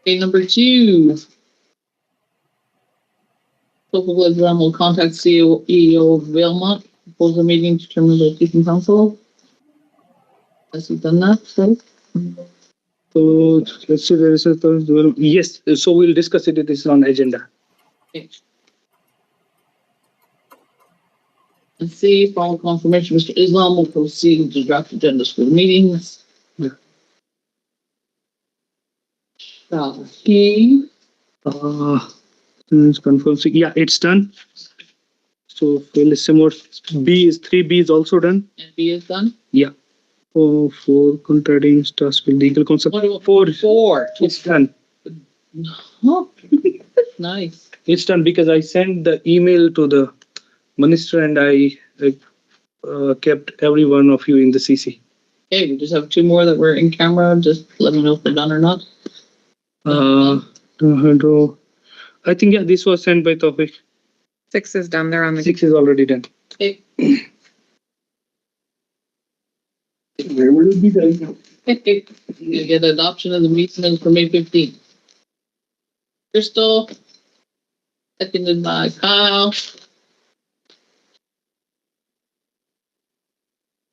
Okay, number 2. Local exam will contact CEO of Valemont, propose a meeting determined by Teaching Council. Has he done that? So, let's see, there is a yes. So we'll discuss it. It is on agenda. okay. Let's see, final confirmation, Mr. Islam will proceed to draft agendas for the meetings. Yeah. He It's confirmed. So, yeah, it's done. So fairly similar. B is 3B is also done. and B is done. Yeah. 4 contradicting starts with legal concept. What about 4? It's done. Oh, nice. It's done because I sent the email to the minister and I kept every one of you in the CC. Okay, we just have 2 more that were in camera. Just let me know if they're done or not. I think, yeah, this was sent by Tawfiq. 6 is done. They're on the 6 is already done. Okay. Where will it be done? You get adoption of the meeting for May 15th. Crystal, seconded by Kyle.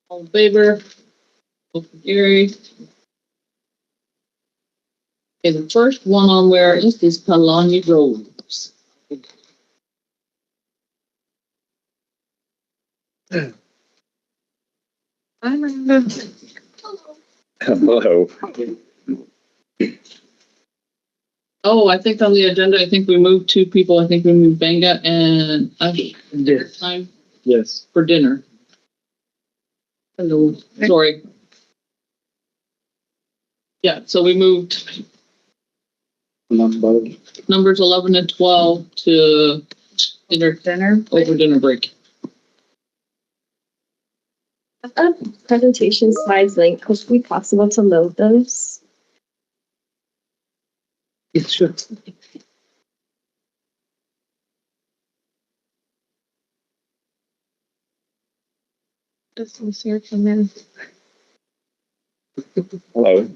All in favor? Vote for Gary. Okay, the first one on where is Kelani Roads. Hi, Miranda. Hello. Oh, I think on the agenda, I think we moved 2 people. I think we moved Gbenga and Ashikin. Yes. Time Yes. for dinner. Hello, sorry. Yeah, so we moved numbers 11 and 12 to dinner over dinner break. Presentation slides link. Could it be possible to load those? Yes, sure. Does Nasir come in? Hello.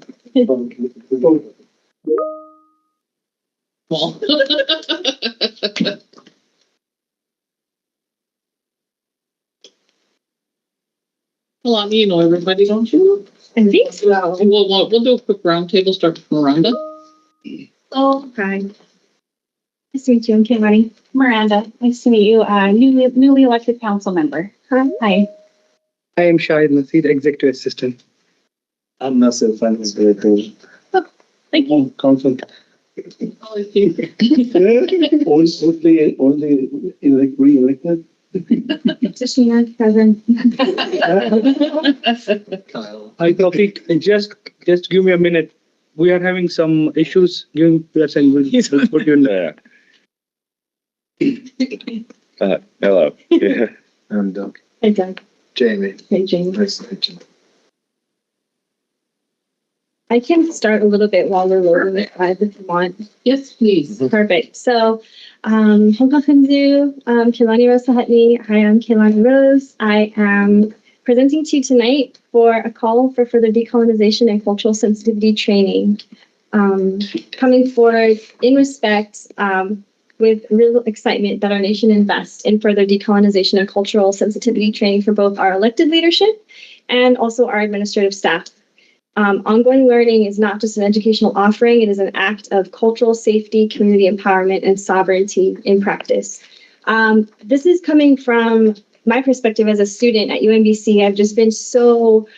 Well. Well, you know everybody, don't you? I think so. We'll do a quick roundtable. Start with Miranda. Oh, hi. Nice to meet you. I'm Kelani. Miranda. Nice to meet you. Newly elected council member. Hi. I am Shahid Nasir, Executive Assistant. I'm Nasir, Finance Director. Thank you. Council. Only re-elected. Eceoner, present. Hi, Tawfiq. Just give me a minute. We are having some issues. Give me a second. We'll put you in there. Hello. Yeah. I'm Doug. Hey, Doug. Jamie. Hey, Jamie. Nice to meet you. I can start a little bit while we're loading the slides if you want. Yes, please. Perfect. So, Kelani Rose Sahatni. Hi, I'm Kelani Rose. I am presenting to you tonight for a call for further decolonization and cultural sensitivity training. Coming forward in respect with real excitement that our nation invests in further decolonization and cultural sensitivity training for both our elected leadership and also our administrative staff. Ongoing learning is not just an educational offering, it is an act of cultural safety, community empowerment, and sovereignty in practice. This is coming from my perspective as a student at UMBC. I've just been so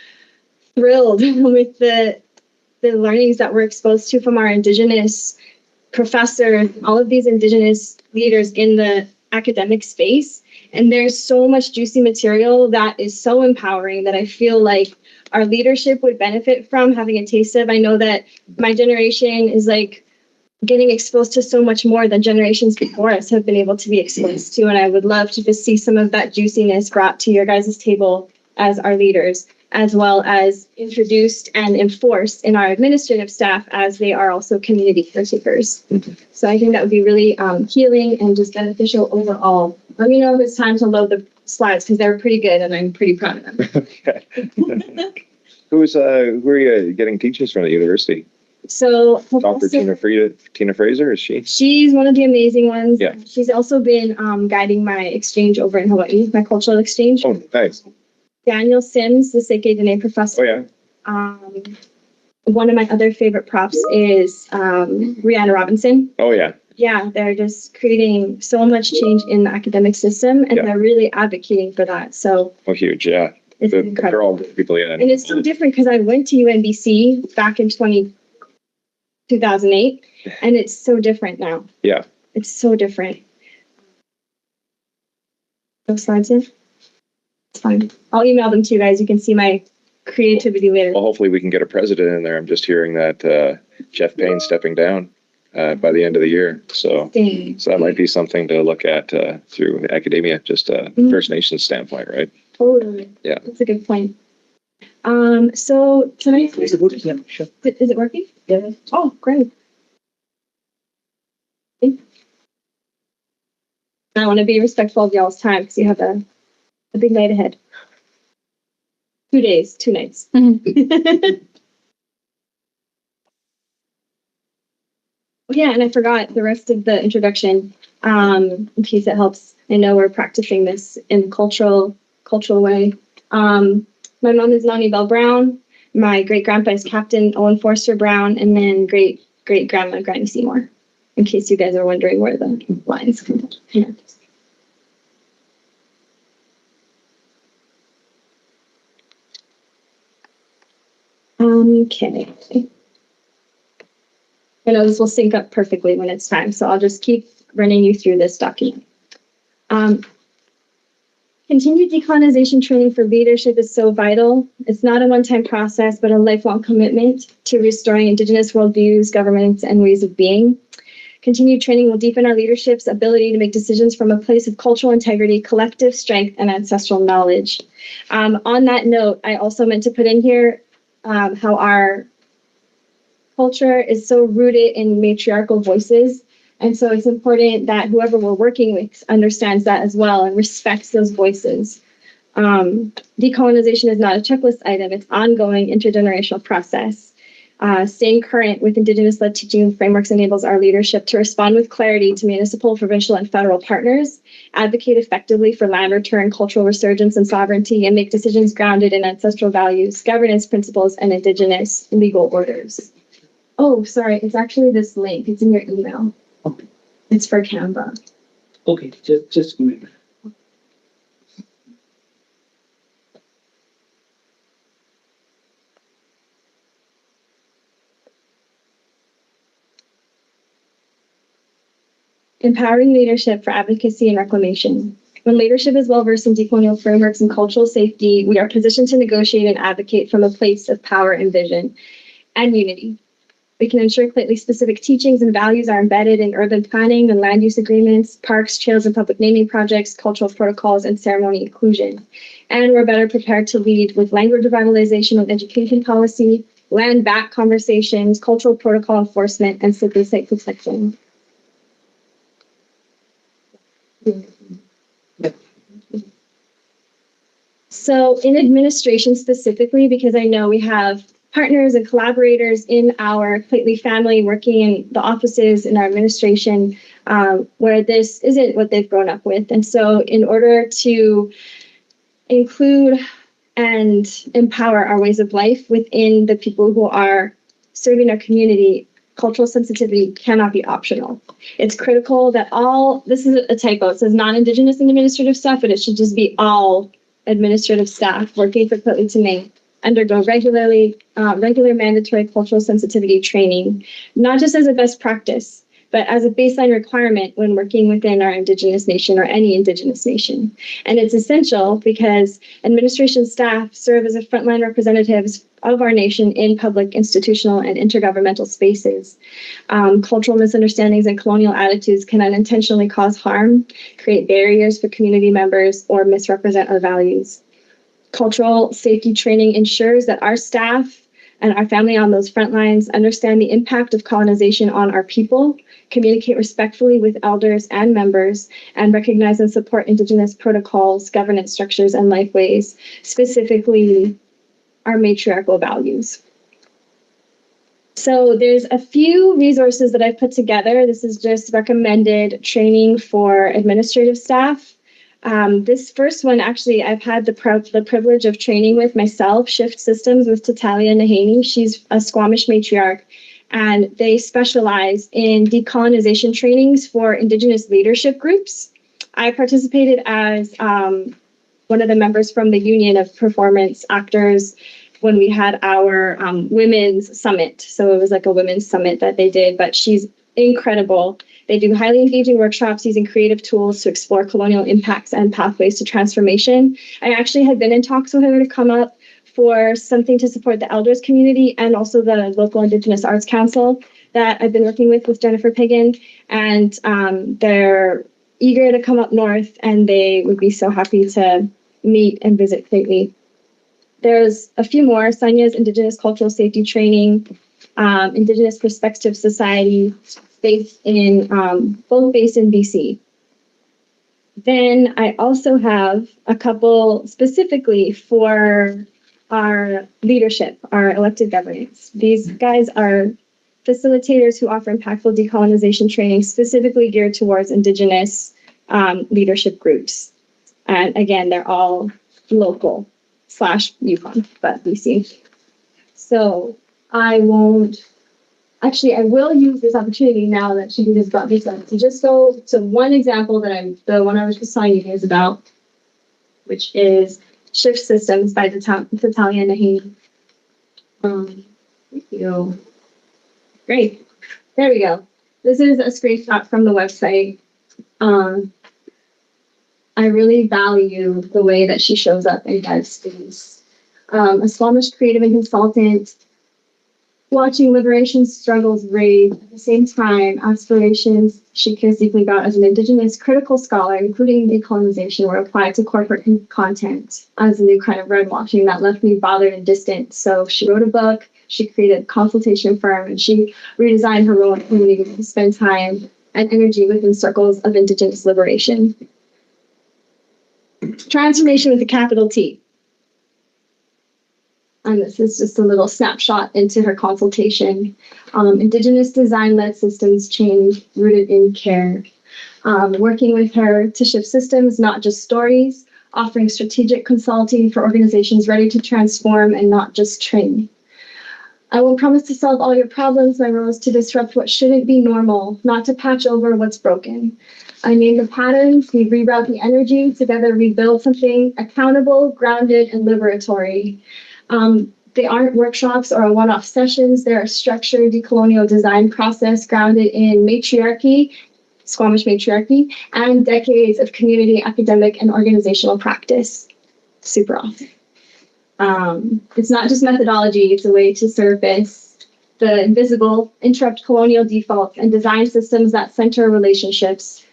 thrilled with the learnings that we're exposed to from our Indigenous professors, all of these Indigenous leaders in the academic space. And there's so much juicy material that is so empowering that I feel like our leadership would benefit from having a taste of. I know that my generation is like getting exposed to so much more than generations before us have been able to be exposed to. And I would love to just see some of that juiciness brought to your guys' table as our leaders, as well as introduced and enforced in our administrative staff as they are also community caretakers. So I think that would be really healing and just beneficial overall. Let me know if it's time to load the slides because they're pretty good and I'm pretty proud of them. Okay. Who are you getting teachers from at the university? So Dr. Tina Fraser, is she? she's one of the amazing ones. Yeah. She's also been guiding my exchange over in Hawaii, my cultural exchange. Oh, nice. Daniel Sims, the Seike Dene professor. Oh, yeah. One of my other favorite props is Rihanna Robinson. Oh, yeah. Yeah, they're just creating so much change in the academic system, and Yeah. they're really advocating for that. So Oh, huge. Yeah. it's They're incredible. all good people. Yeah. And it's so different because I went to UNBC back in 2008, and it's so different now. Yeah. It's so different. Those slides in? It's fine. I'll email them to you guys. You can see my creativity later. Well, hopefully we can get a president in there. I'm just hearing that Jeff Payne's stepping down by the end of the year. So Dang. that might be something to look at through academia, just a First Nations standpoint, right? Totally. Yeah. That's a good point. So tonight, is it working? Yeah. Oh, great. I want to be respectful of y'all's time because you have a big night ahead. 2 days, 2 nights. Yeah, and I forgot the rest of the introduction. In case it helps. I know we're practicing this in a cultural way. My mom is Lonnie Bell Brown. My great grandpa is Captain Owen Forster Brown, and then great grandma Granny Seymour. In case you guys are wondering where the lines come from. Yeah. Okay. I know this will sync up perfectly when it's time, so I'll just keep running you through this document. Continued decolonization training for leadership is so vital. It's not a one-time process, but a lifelong commitment to restoring Indigenous worldviews, governments, and ways of being. Continued training will deepen our leadership's ability to make decisions from a place of cultural integrity, collective strength, and ancestral knowledge. On that note, I also meant to put in here how our culture is so rooted in matriarchal voices. And so it's important that whoever we're working with understands that as well and respects those voices. Decolonization is not a checklist item. It's ongoing intergenerational process. Staying current with Indigenous-led teaching frameworks enables our leadership to respond with clarity to municipal, provincial, and federal partners, advocate effectively for land return, cultural resurgence, and sovereignty, and make decisions grounded in ancestral values, governance principles, and Indigenous legal orders. Oh, sorry, it's actually this link. It's in your email. Okay. It's for Canva. Okay, just a minute. Empowering leadership for advocacy and reclamation. When leadership is well-versed in decolonial frameworks and cultural safety, we are positioned to negotiate and advocate from a place of power and vision and unity. We can ensure clearly specific teachings and values are embedded in urban planning and land use agreements, parks, trails, and public naming projects, cultural protocols, and ceremony inclusion. And we're better prepared to lead with language revitalization and education policy, land back conversations, cultural protocol enforcement, and civil site protection. So in administration specifically, because I know we have partners and collaborators in our Clayton family working in the offices in our administration where this isn't what they've grown up with. And so in order to include and empower our ways of life within the people who are serving our community, cultural sensitivity cannot be optional. It's critical that this is a typo, it says non-Indigenous and administrative staff, but it should just be all administrative staff working for Clayton to Maine undergo regular mandatory cultural sensitivity training, not just as a best practice, but as a baseline requirement when working within our Indigenous nation or any Indigenous nation. And it's essential because administration staff serve as a frontline representatives of our nation in public, institutional, and intergovernmental spaces. Cultural misunderstandings and colonial attitudes can unintentionally cause harm, create barriers for community members, or misrepresent our values. Cultural safety training ensures that our staff and our family on those front lines understand the impact of colonization on our people, communicate respectfully with elders and members, and recognize and support Indigenous protocols, governance structures, and lifeways, specifically our matriarchal values. So there's a few resources that I've put together. This is just recommended training for administrative staff. This first one, actually, I've had the privilege of training with myself, Shift Systems with Tatalia Nahaney. She's a Squamish matriarch, and they specialize in decolonization trainings for Indigenous leadership groups. I participated as one of the members from the Union of Performance Actors when we had our women's summit. So it was like a women's summit that they did, but she's incredible. They do highly engaging workshops using creative tools to explore colonial impacts and pathways to transformation. I actually had been in talks with her to come up for something to support the elders community and also the local Indigenous Arts Council that I've been working with Jennifer Piggin. And they're eager to come up north, and they would be so happy to meet and visit Clayton. There's a few more: Sanya's Indigenous Cultural Safety Training, Indigenous Perspective Society, based in BC. Then I also have a couple specifically for our leadership, our elected governance. These guys are facilitators who offer impactful decolonization training specifically geared towards Indigenous leadership groups. And again, they're all local / Yukon, but BC. So I will use this opportunity now that she just brought this up to just go to one example that the one I was just telling you guys about, which is Shift Systems by Tatalia Nahaney. Great. There we go. This is a screenshot from the website. I really value the way that she shows up and does things. A Squamish creative and consultant, watching liberation struggles raise at the same time aspirations she cares deeply about as an Indigenous critical scholar, including decolonization, were applied to corporate content as a new kind of red washing that left me bothered and distant. So she wrote a book, she created a consultation firm, and she redesigned her role in community to spend time and energy within circles of Indigenous liberation. Transformation with a capital T. And this is just a little snapshot into her consultation. Indigenous design-led systems change rooted in care. Working with her to shift systems, not just stories, offering strategic consulting for organizations ready to transform and not just train. I won't promise to solve all your problems. My role is to disrupt what shouldn't be normal, not to patch over what's broken. I name the patterns, we reroute the energy, together rebuild something accountable, grounded, and liberatory. They aren't workshops or one-off sessions. They're a structured decolonial design process grounded in matriarchy, Squamish matriarchy, and decades of community, academic, and organizational practice. Super awesome. It's not just methodology, it's a way to surface the invisible, interrupt colonial defaults, and design systems that center relationships.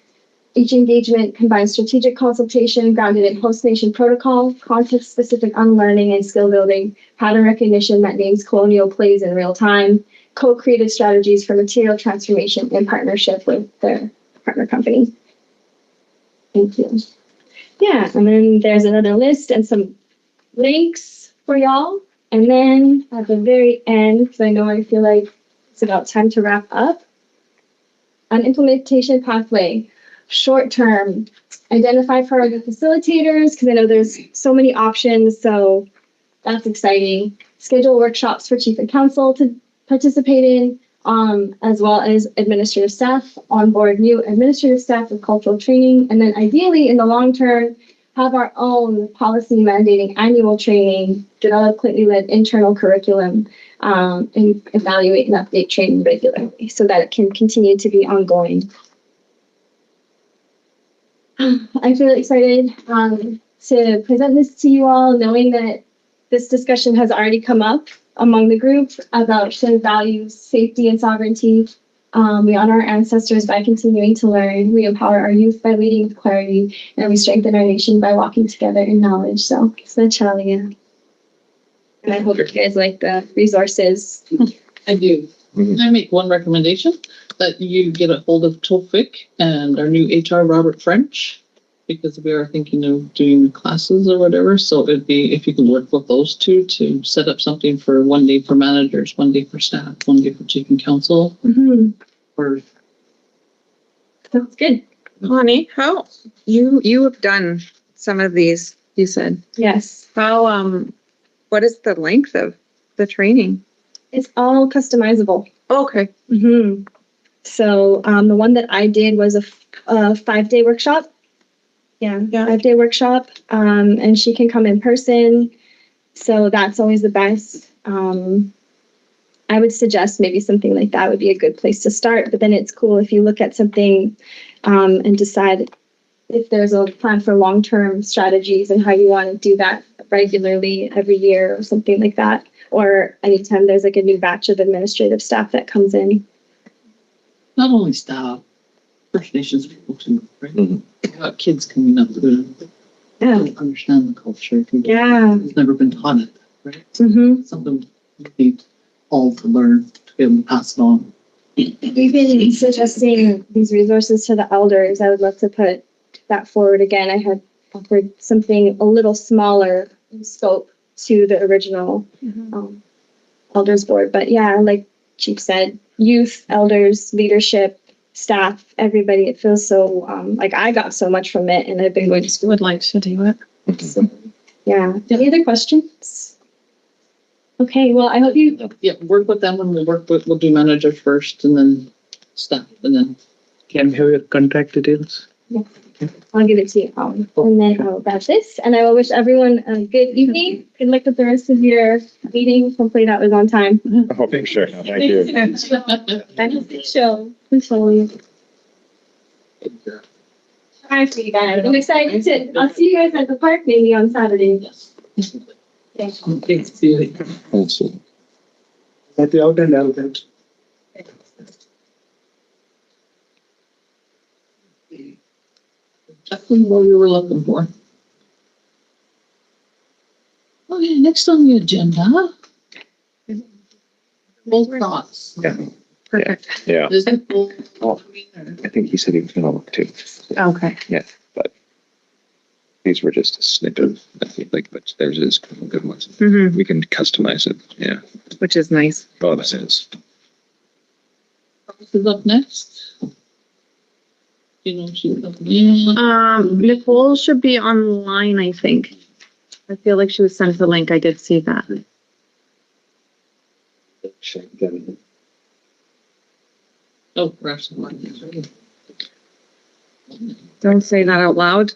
Each engagement combines strategic consultation grounded in host nation protocol, context-specific unlearning and skill building, pattern recognition that names colonial plays in real time, co-created strategies for material transformation in partnership with their partner company. Thank you. Yeah, and then there's another list and some links for y'all. And then at the very end, because I feel like it's about time to wrap up, an implementation pathway. Short term, identify priority facilitators, because I know there's so many options, so that's exciting. Schedule workshops for chief and council to participate in, as well as administrative staff, onboard new administrative staff with cultural training, and then ideally in the long term, have our own policy mandating annual training, develop Clinton-led internal curriculum, and evaluate and update training regularly so that it can continue to be ongoing. I feel excited to present this to you all, knowing that this discussion has already come up among the group about shared values, safety, and sovereignty. We honor our ancestors by continuing to learn. We empower our youth by leading with clarity, and we strengthen our nation by walking together in knowledge. So, Chalia. And I hope you guys like the resources. I do. Mhm. I make one recommendation that you get a hold of Tofik and our new HR Robert French because we are thinking of doing the classes or whatever. So it'd be if you can work with those two to set up something for 1 day for managers, 1 day for staff, 1 day for chief and council. Mhm. Or Sounds good. Connie, how, you have done some of these, you said. Yes. How, what is the length of the training? It's all customizable. Okay. Hmm. So the one that I did was a 5-day workshop. Yeah, 5-day workshop. And she can come in person. So that's always the best. I would suggest maybe something like that would be a good place to start. But then it's cool if you look at something and decide if there's a plan for long-term strategies and how you want to do that regularly every year or something like that. Or anytime there's like a new batch of administrative staff that comes in. not only staff, First Nations people too, right? Mhm. You got kids coming up who Yeah. don't understand the culture. Yeah. Who've never been taught it, right? Mm-hmm. Something we need all to learn to be able to pass it on. We've been suggesting these resources to the elders. I would love to put that forward again. I had offered something a little smaller in scope to the original elders board. But yeah, like Chief said, youth, elders, leadership, staff, everybody. It feels so like I got so much from it, and I've been going to school. Would like to do it. So, yeah. Any other questions? Okay. Well, I hope you. Yeah, work with them when we'll do manager first and then staff and then. Can we have your contact details? I'll give it to you. And then I'll wrap this. And I will wish everyone a good evening. Good luck with the rest of your meeting. Hopefully that was on time. Oh, for sure. No, thank you. Show. Control. Hi for you guys. I'm excited to. I'll see you guys at the park maybe on Saturday. Yes. Thanks. Thanks to you. Awesome. At the out and out. Definitely what we were looking for. Okay, next on the agenda. Both thoughts. Perfect. Yeah, Is it both? Oh. I think he said he was gonna look too. Okay. Yeah, but these were just a snippet. I think like, but theirs is good ones. Mm-hmm. We can customize it. Yeah. Which is nice. Oh, this is. This is up next. You know, she's up next. Nicole should be online, I think. I feel like she was sent the link. I did see that. Oh, perhaps. Don't say that out loud.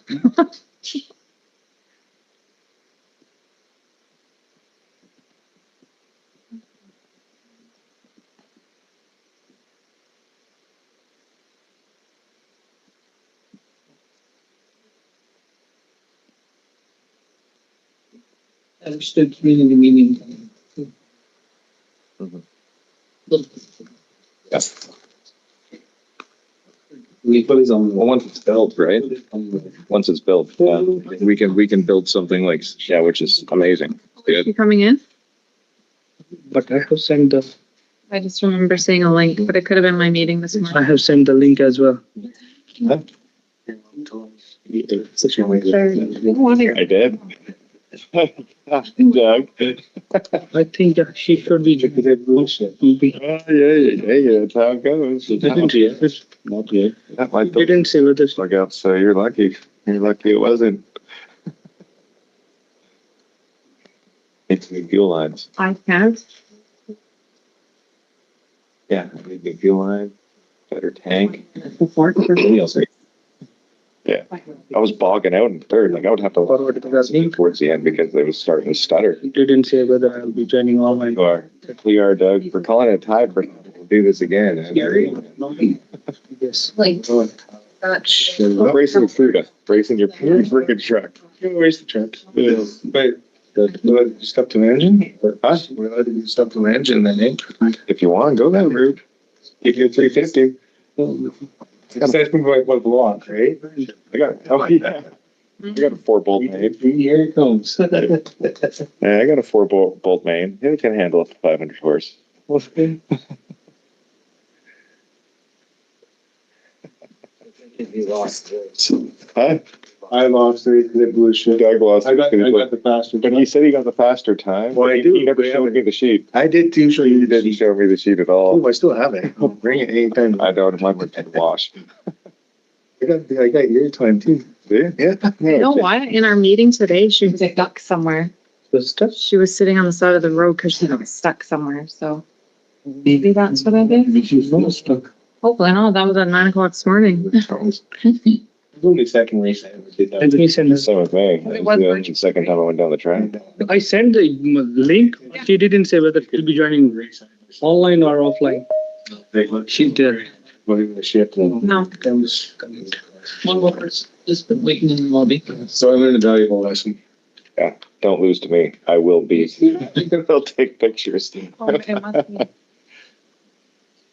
Understood community meeting. Mhm. Little- Yes. Well, once it's built, right? Once it's built, yeah, we can build something like, yeah, which is amazing. Is Good. she coming in? But I have sent the I just remember seeing a link, but it could have been my meeting this I morning. have sent the link as well. I did. Doug. I think she should be. Yeah, that's how it goes. Not yet. That might be. Didn't say whether. Look out, so you're lucky. You're lucky it wasn't. It's new fuel lines. I can't. Yeah, new fuel line, better tank. Yeah, I was bogging out in third. Like I would have to towards the end because they was starting to stutter. Didn't say whether I'll be joining online. You are, Doug. We're calling it a tie for we'll do this again. Yes. Like, Racing Fruta, racing your freaking truck. Where's the truck? Wait, the stuff to engine? Huh? We're allowed to do stuff to engine then, eh? If you want, go that route. Give you a 350. That's like what block, right? I got, oh yeah. I got a 4-bolt main. Here it comes. Yeah, I got a 4-bolt main. It can handle up to 500 horse. We lost it. Huh? I lost it, they blew shit. Doug lost. I got the faster. But he said he got the faster time. Well, I He- do. He never We showed haven't. me the sheet. I did too, so you He didn't show me the sheet at all. Oh, I still have it. I'll bring it anytime. I don't, mine was washed. I got your time too. Yeah? Yeah. You know what? In our meeting today, she was stuck somewhere. The stuff. She was sitting on the side of the road because she got stuck somewhere, so maybe that's what it is. She's not stuck. Hopefully not. That was at 9 o'clock this morning. It's only the second race I ever did Let that. me send this. Same with me. It was the second time I went down the track. I sent the link. She didn't say whether she'll be joining online or offline. She did. Moving the shit and. No. That was. One more person just been waiting in the lobby. So I learned a valuable lesson. Yeah, don't lose to me. I will be. I'll take pictures. Oh, it must be.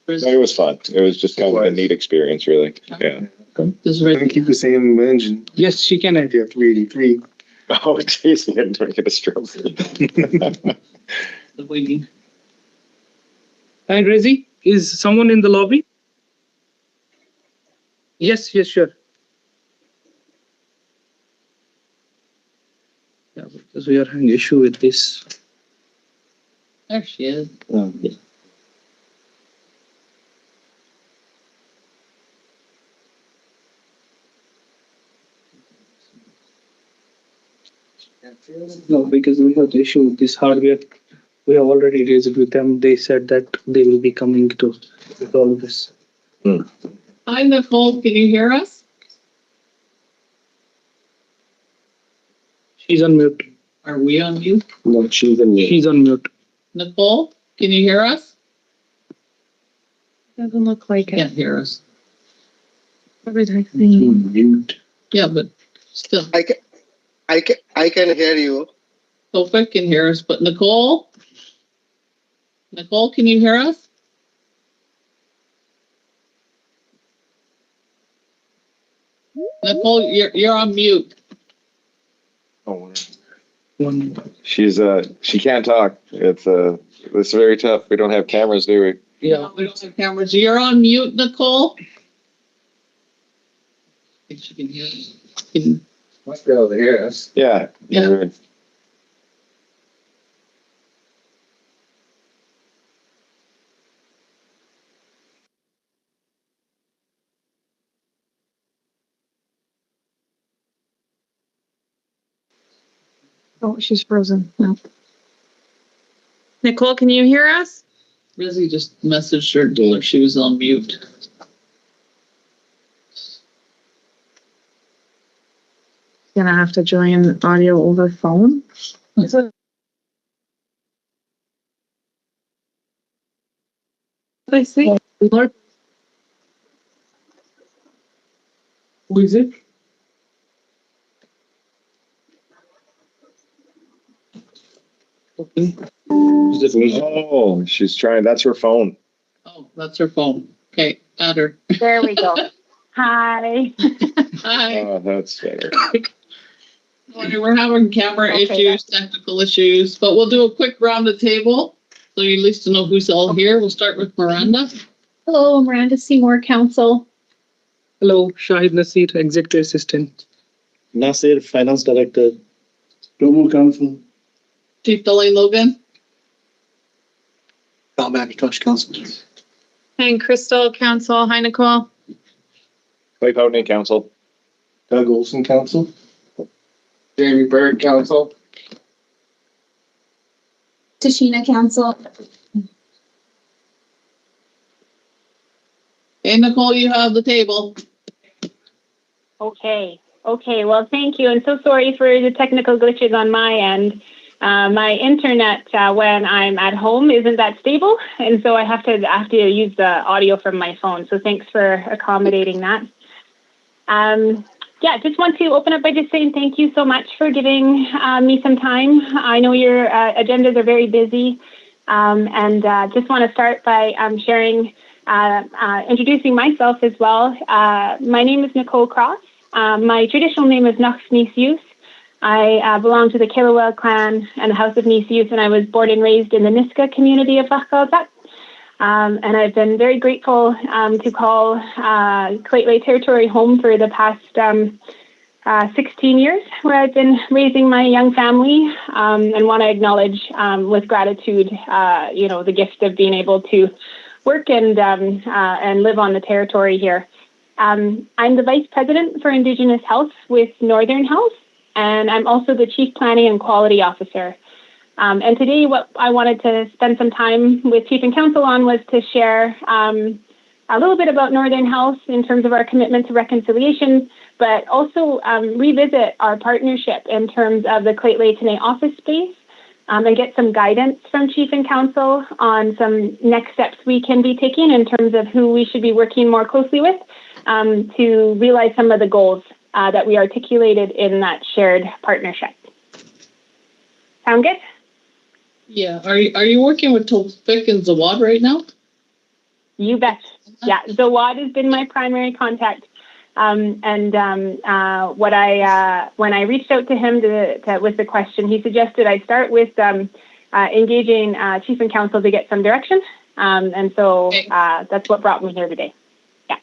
It was fun. It was just kind of a neat experience, really. Yeah. Does I'm gonna Reggie, keep the same engine. Yes, she can. If you have 383. Oh, jeez, he didn't get a stroke. the waiting? And Rezi, is someone in the lobby? Yes, yes, sure. Yeah, because we are having issue with this. There she is. No, because we have the issue with this hardware. We have already raised it with them. They said that they will be coming to resolve this. Hi, Nicole. Can you hear us? She's on mute. Are we on mute? No, she's in me. She's on mute. Nicole, can you hear us? Doesn't look like Can't it. hear us. Probably texting. Mute. Yeah, but still, I can hear you. Sophia can hear us, but Nicole? Nicole, can you hear us? Nicole, you're on mute. Oh, One. She can't talk. It's very tough. We don't have cameras, do we? Yeah. We don't have cameras. You're on mute, Nicole. I think she can hear us. must be able to hear us. Yeah. Yeah. Oh, she's frozen. No. Nicole, can you hear us? Rizzy just messaged her, told her she was on mute. Gonna have to join audio over phone. Is it? What did I say? Bhullar, Who is it? Okay. Is it me? Oh, she's trying. That's her phone. oh, that's her phone. Okay, add her. There we go. Hi. Hi. Oh, that's better. We're having camera Okay, issues, technical issues, but we'll do a quick round the table. So you at least know who's all here. We'll start with Miranda. Hello, Miranda Seymour, Council. Hello, Shahid Nasir, Executive Assistant. Nasir, Finance Director. Global Council. Chief Delane Logan. Trust Council. And Crystal, Council. Hi, Nicole. Clay Pountney Council. Doug Olson Council. Jamie Bird Council. Tashina, Council. Hey, Nicole, you have the table. Okay. Okay. Well, thank you. And so sorry for the technical glitches on my end. My internet when I'm at home isn't that stable, and so I have to use the audio from my phone. So thanks for accommodating that. Yeah, just want to open up by just saying thank you so much for giving me some time. I know your agendas are very busy, and just want to start by sharing, introducing myself as well. My name is Nicole Cross. My traditional name is Nisius. I belong to the Kilowell clan and the House of Nisius, and I was born and raised in the Niska community of Bachgalzak. And I've been very grateful to call Lheidli Territory home for the past 16 years, where I've been raising my young family, and want to acknowledge with gratitude, the gift of being able to work and live on the territory here. I'm the Vice President for Indigenous Health with Northern Health, and I'm also the Chief Planning and Quality Officer. And today what I wanted to spend some time with Chief and Council on was to share a little bit about Northern Health in terms of our commitment to reconciliation, but also revisit our partnership in terms of the Lheidli T'enneh office space, and get some guidance from Chief and Council on some next steps we can be taking in terms of who we should be working more closely with to realize some of the goals that we articulated in that shared partnership. Sound good? Yeah. Are you working with Tolfik and Zawad right now? You bet. Yeah, Zawad has been my primary contact. When I reached out to him with the question, he suggested I start with engaging Chief and Council to get some direction. So that's what brought me here today. Yeah.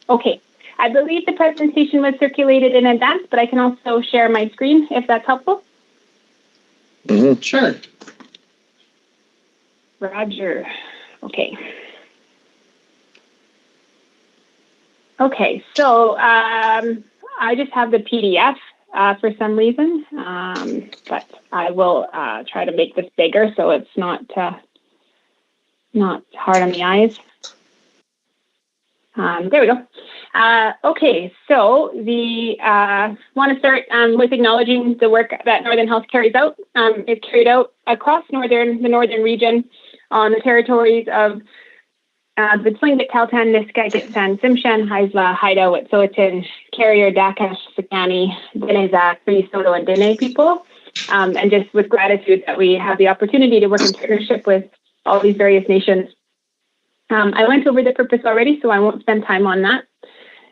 Okay. I believe the presentation was circulated in advance, but I can also share my screen if that's helpful. Mm-hmm. Sure. Roger. Okay. Okay, so I just have the PDF for some reason, but I will try to make this bigger so it's not hard on the eyes. There we go. Okay, so want to start with acknowledging the work that Northern Health carries out. It's carried out across the northern region on the territories of Brunswick, Chelton, Niska, Gitsan, Simshan, Haisla, Haida, Wet'suwet'en, Carrier, Dakash, Sakani, Beneza, Cree, Soto, and Dene people. And just with gratitude that we have the opportunity to work in partnership with all these various nations. I went over the purpose already, so I won't spend time on that.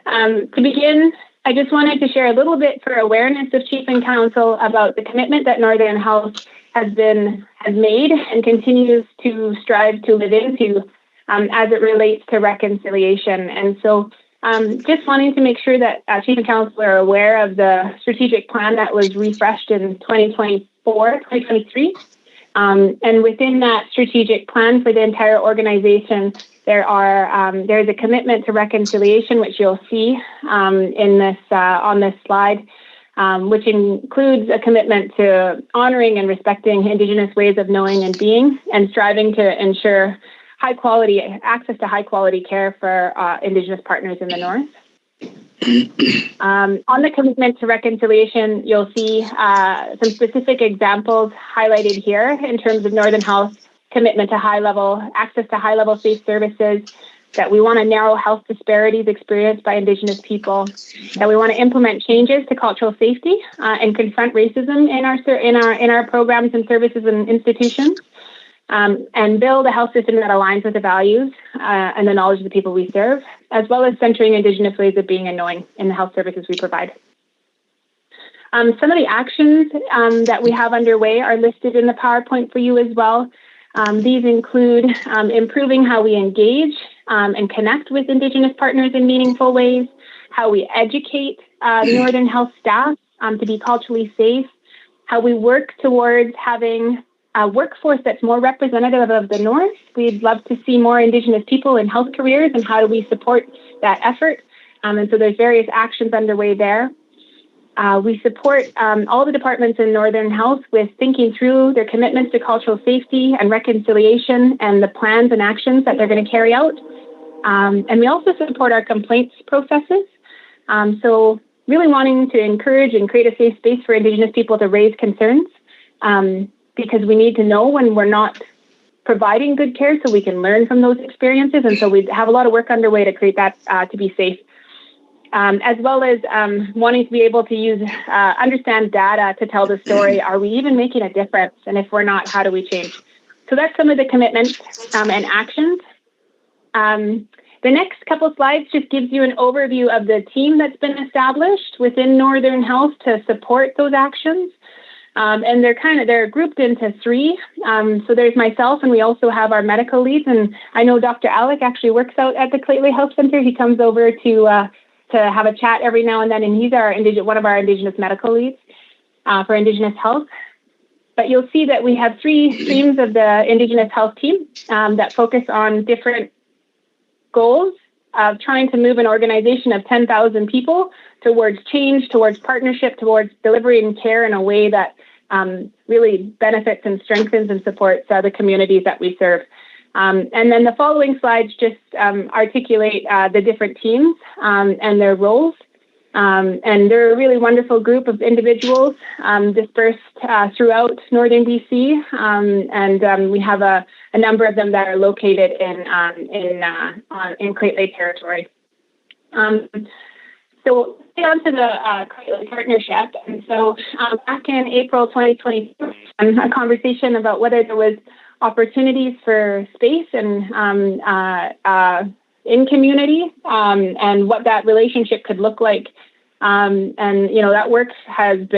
To begin, I just wanted to share a little bit for awareness of Chief and Council about the commitment that Northern Health has made and continues to strive to live into as it relates to reconciliation. And so just wanting to make sure that Chief and Council are aware of the strategic plan that was refreshed in 2023. And within that strategic plan for the entire organization, there's a commitment to reconciliation, which you'll see in this on this slide, which includes a commitment to honoring and respecting Indigenous ways of knowing and being, and striving to ensure access to high quality care for Indigenous partners in the North. On the commitment to reconciliation, you'll see some specific examples highlighted here in terms of Northern Health's commitment to access to high-level safe services, that we want to narrow health disparities experienced by Indigenous people, that we want to implement changes to cultural safety and confront racism in our programs and services and institutions, and build a health system that aligns with the values and the knowledge of the people we serve, as well as centering Indigenous ways of being and knowing in the health services we provide. Some of the actions that we have underway are listed in the PowerPoint for you as well. These include improving how we engage and connect with Indigenous partners in meaningful ways, how we educate Northern Health staff to be culturally safe, how we work towards having a workforce that's more representative of the North. We'd love to see more Indigenous people in health careers, and how do we support that effort? And so there's various actions underway there. We support all the departments in Northern Health with thinking through their commitments to cultural safety and reconciliation and the plans and actions that they're going to carry out. And we also support our complaints processes. So really wanting to encourage and create a safe space for Indigenous people to raise concerns, because we need to know when we're not providing good care so we can learn from those experiences. And so we have a lot of work underway to create that to be safe. As well as wanting to be able to understand data to tell the story. Are we even making a difference? And if we're not, how do we change? So that's some of the commitments and actions. The next couple slides just gives you an overview of the team that's been established within Northern Health to support those actions. And they're grouped into three. So there's myself, and we also have our medical leads. And I know Dr. Alec actually works out at the Claytley Health Center. He comes over to have a chat every now and then, and he's one of our Indigenous medical leads for Indigenous health. But you'll see that we have three streams of the Indigenous health team that focus on different goals of trying to move an organization of 10,000 people towards change, towards partnership, towards delivering care in a way that really benefits and strengthens and supports the communities that we serve. And then the following slides just articulate the different teams and their roles. And they're a really wonderful group of individuals dispersed throughout Northern BC. And we have a number of them that are located in Claytley territory. So on to the Claytley partnership. And so back in April 2020, a conversation about whether there was opportunities for space and in community and what that relationship could look like. And, that work had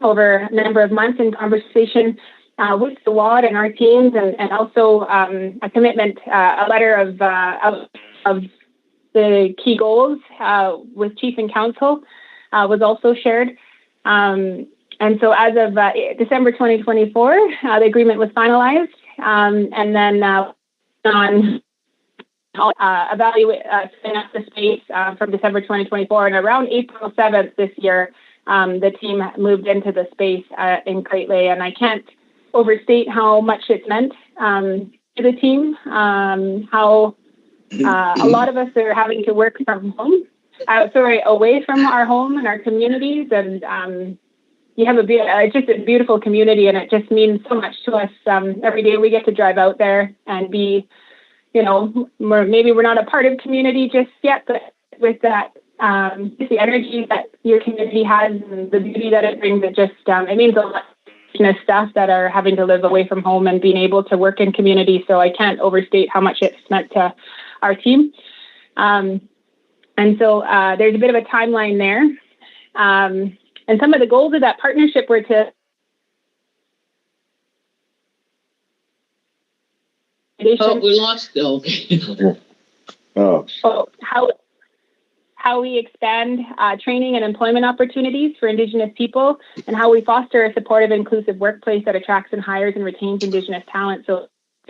over a number of months in conversation with the WAD and our teams, and also a commitment, a letter of the key goals with Chief and Council was also shared. And so as of December 2024, the agreement was finalized. And then on setting up the space from December 2024, and around April 7th this year, the team moved into the space in Claytley, and I can't overstate how much it's meant to the team, how a lot of us are having to work from home, away from our home and our communities, and you have it's just a beautiful community, and it just means so much to us. Every day we get to drive out there and be, maybe we're not a part of community just yet, but with that, just the energy that your community has and the beauty that it brings, it just, it means a lot to staff that are having to live away from home and being able to work in community. So I can't overstate how much it's meant to our team. And so there's a bit of a timeline there. And some of the goals of that partnership were to Oh, we lost Bill. How we expand training and employment opportunities for Indigenous people, and how we foster a supportive, inclusive workplace that attracts and hires and retains Indigenous talent. So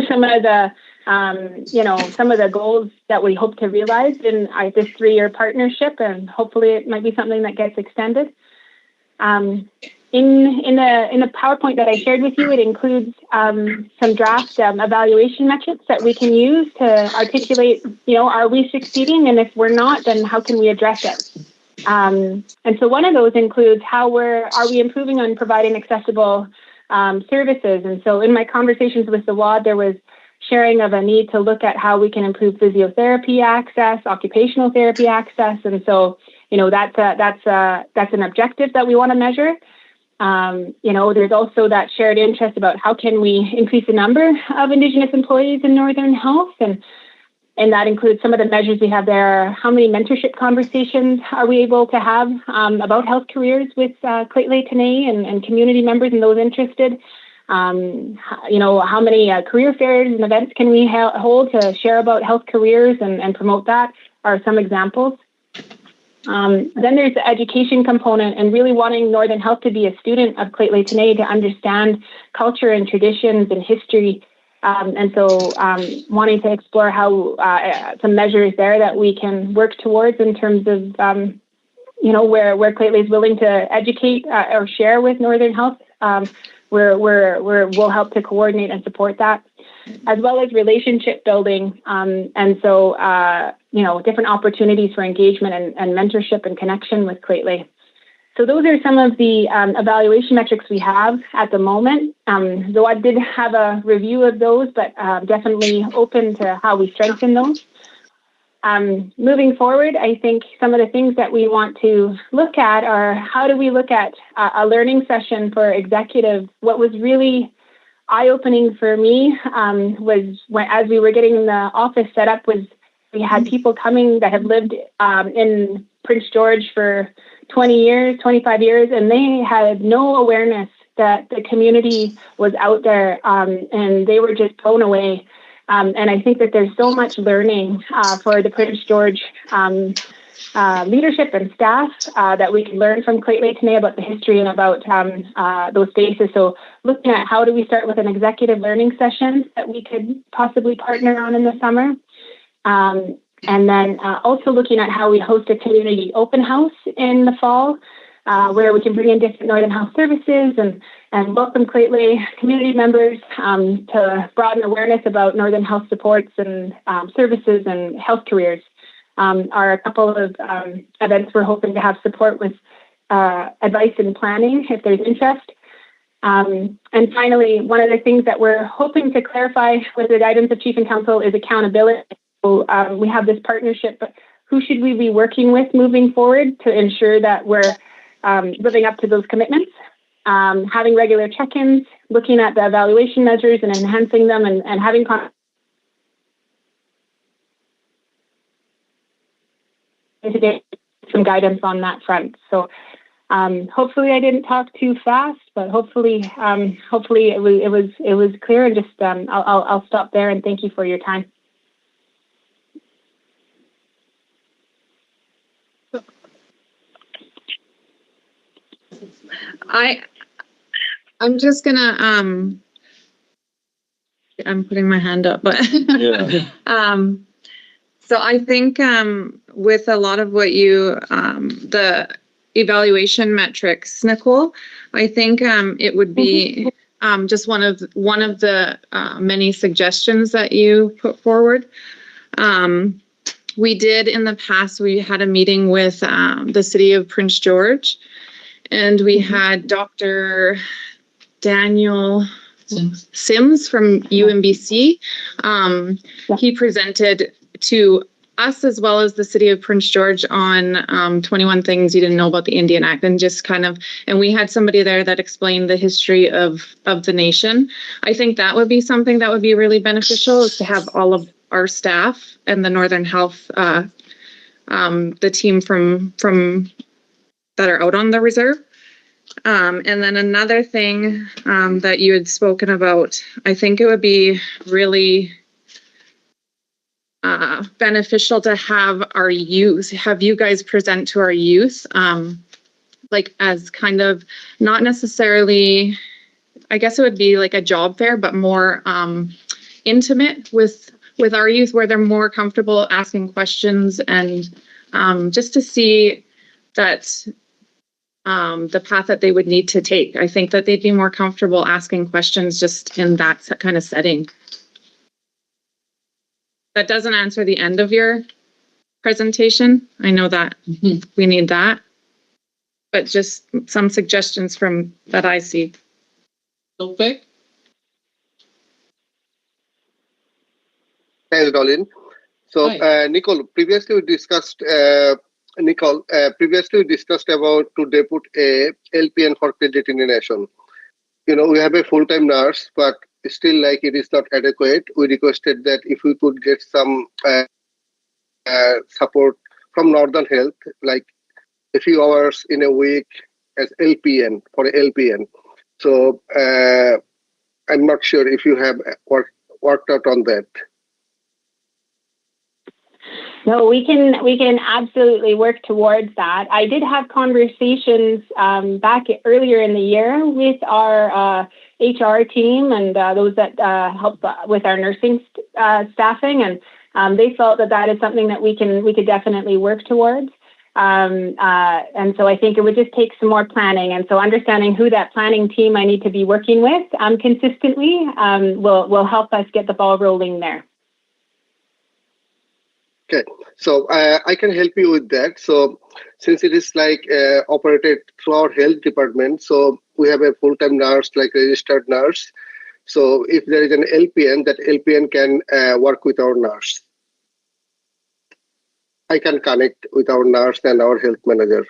some of the some of the goals that we hope to realize in this 3-year partnership, and hopefully it might be something that gets extended. In the PowerPoint that I shared with you, it includes some draft evaluation metrics that we can use to articulate, are we succeeding? And if we're not, then how can we address it? And so one of those includes are we improving on providing accessible services? And so in my conversations with the WAD, there was sharing of a need to look at how we can improve physiotherapy access, occupational therapy access. And so, that's an objective that we want to measure. There's also that shared interest about how can we increase the number of Indigenous employees in Northern Health, and that includes some of the measures we have there. How many mentorship conversations are we able to have about health careers with Claytley Tene and community members and those interested? How many career fairs and events can we hold to share about health careers and promote that are some examples. Then there's the education component, and really wanting Northern Health to be a student of Claytley Tene to understand culture and traditions and history. And so wanting to explore how some measures there that we can work towards in terms of, where Claytley is willing to educate or share with Northern Health, we'll help to coordinate and support that, as well as relationship building. And so, different opportunities for engagement and mentorship and connection with Claytley. So those are some of the evaluation metrics we have at the moment. Though I did have a review of those, but definitely open to how we strengthen those. Moving forward, I think some of the things that we want to look at are how do we look at a learning session for executive. What was really eye-opening for me was as we were getting the office set up, was we had people coming that had lived in Prince George for 20 years, 25 years, and they had no awareness that the community was out there, and they were just blown away. And I think that there's so much learning for the Prince George leadership and staff that we can learn from Clayton Lake about the history and about those spaces. So looking at how do we start with an executive learning session that we could possibly partner on in the summer. And then also looking at how we host a community open house in the fall, where we can bring in different Northern Health services and welcome Clayton community members to broaden awareness about Northern Health supports and services and health careers. Are a couple of events we're hoping to have support with advice and planning if there's interest. And finally, one of the things that we're hoping to clarify with the guidance of Chief and Council is accountability. So we have this partnership, but who should we be working with moving forward to ensure that we're living up to those commitments? Having regular check-ins, looking at the evaluation measures and enhancing them, and having some guidance on that front. So hopefully I didn't talk too fast, but hopefully it was clear, and just I'll stop there and thank you for your time. I'm just gonna I'm putting my hand up, but Yeah. So I think with a lot of what you the evaluation metrics, Nicole, I think it would be just one of the many suggestions that you put forward. We did in the past, we had a meeting with the city of Prince George, and we had Dr. Daniel Sims from UMBC. He presented to us as well as the city of Prince George on 21 things you didn't know about the Indian Act, and just and we had somebody there that explained the history of the nation. I think that would be something that would be really beneficial, is to have all of our staff and the Northern Health, the team from that are out on the reserve. And then another thing that you had spoken about, I think it would be really beneficial to have our youth, have you guys present to our youth, like as kind of not necessarily, I guess it would be like a job fair, but more intimate with our youth, where they're more comfortable asking questions, and just to see that the path that they would need to take. I think that they'd be more comfortable asking questions just in that kind of setting. That doesn't answer the end of your presentation. I know that we need that, but just some suggestions from that I see. Okay. Thanks, Dolin. So, Nicole, previously we discussed about to put a LPN for credit-in-nation. You know, we have a full-time nurse, but still, like, it is not adequate. We requested that if we could get some support from Northern Health, like a few hours in a week as LPN, for a LPN. So I'm not sure if you have worked out on that. No, we can absolutely work towards that. I did have conversations back earlier in the year with our HR team and those that help with our nursing staffing, and they felt that is something that we could definitely work towards. And so I think it would just take some more planning, and so understanding who that planning team I need to be working with consistently will help us get the ball rolling there. Okay, so I can help you with that. So since it is like operated through our health department, so we have a full-time nurse, like registered nurse. So if there is an LPN, that LPN can work with our nurse. I can connect with our nurse and our health manager.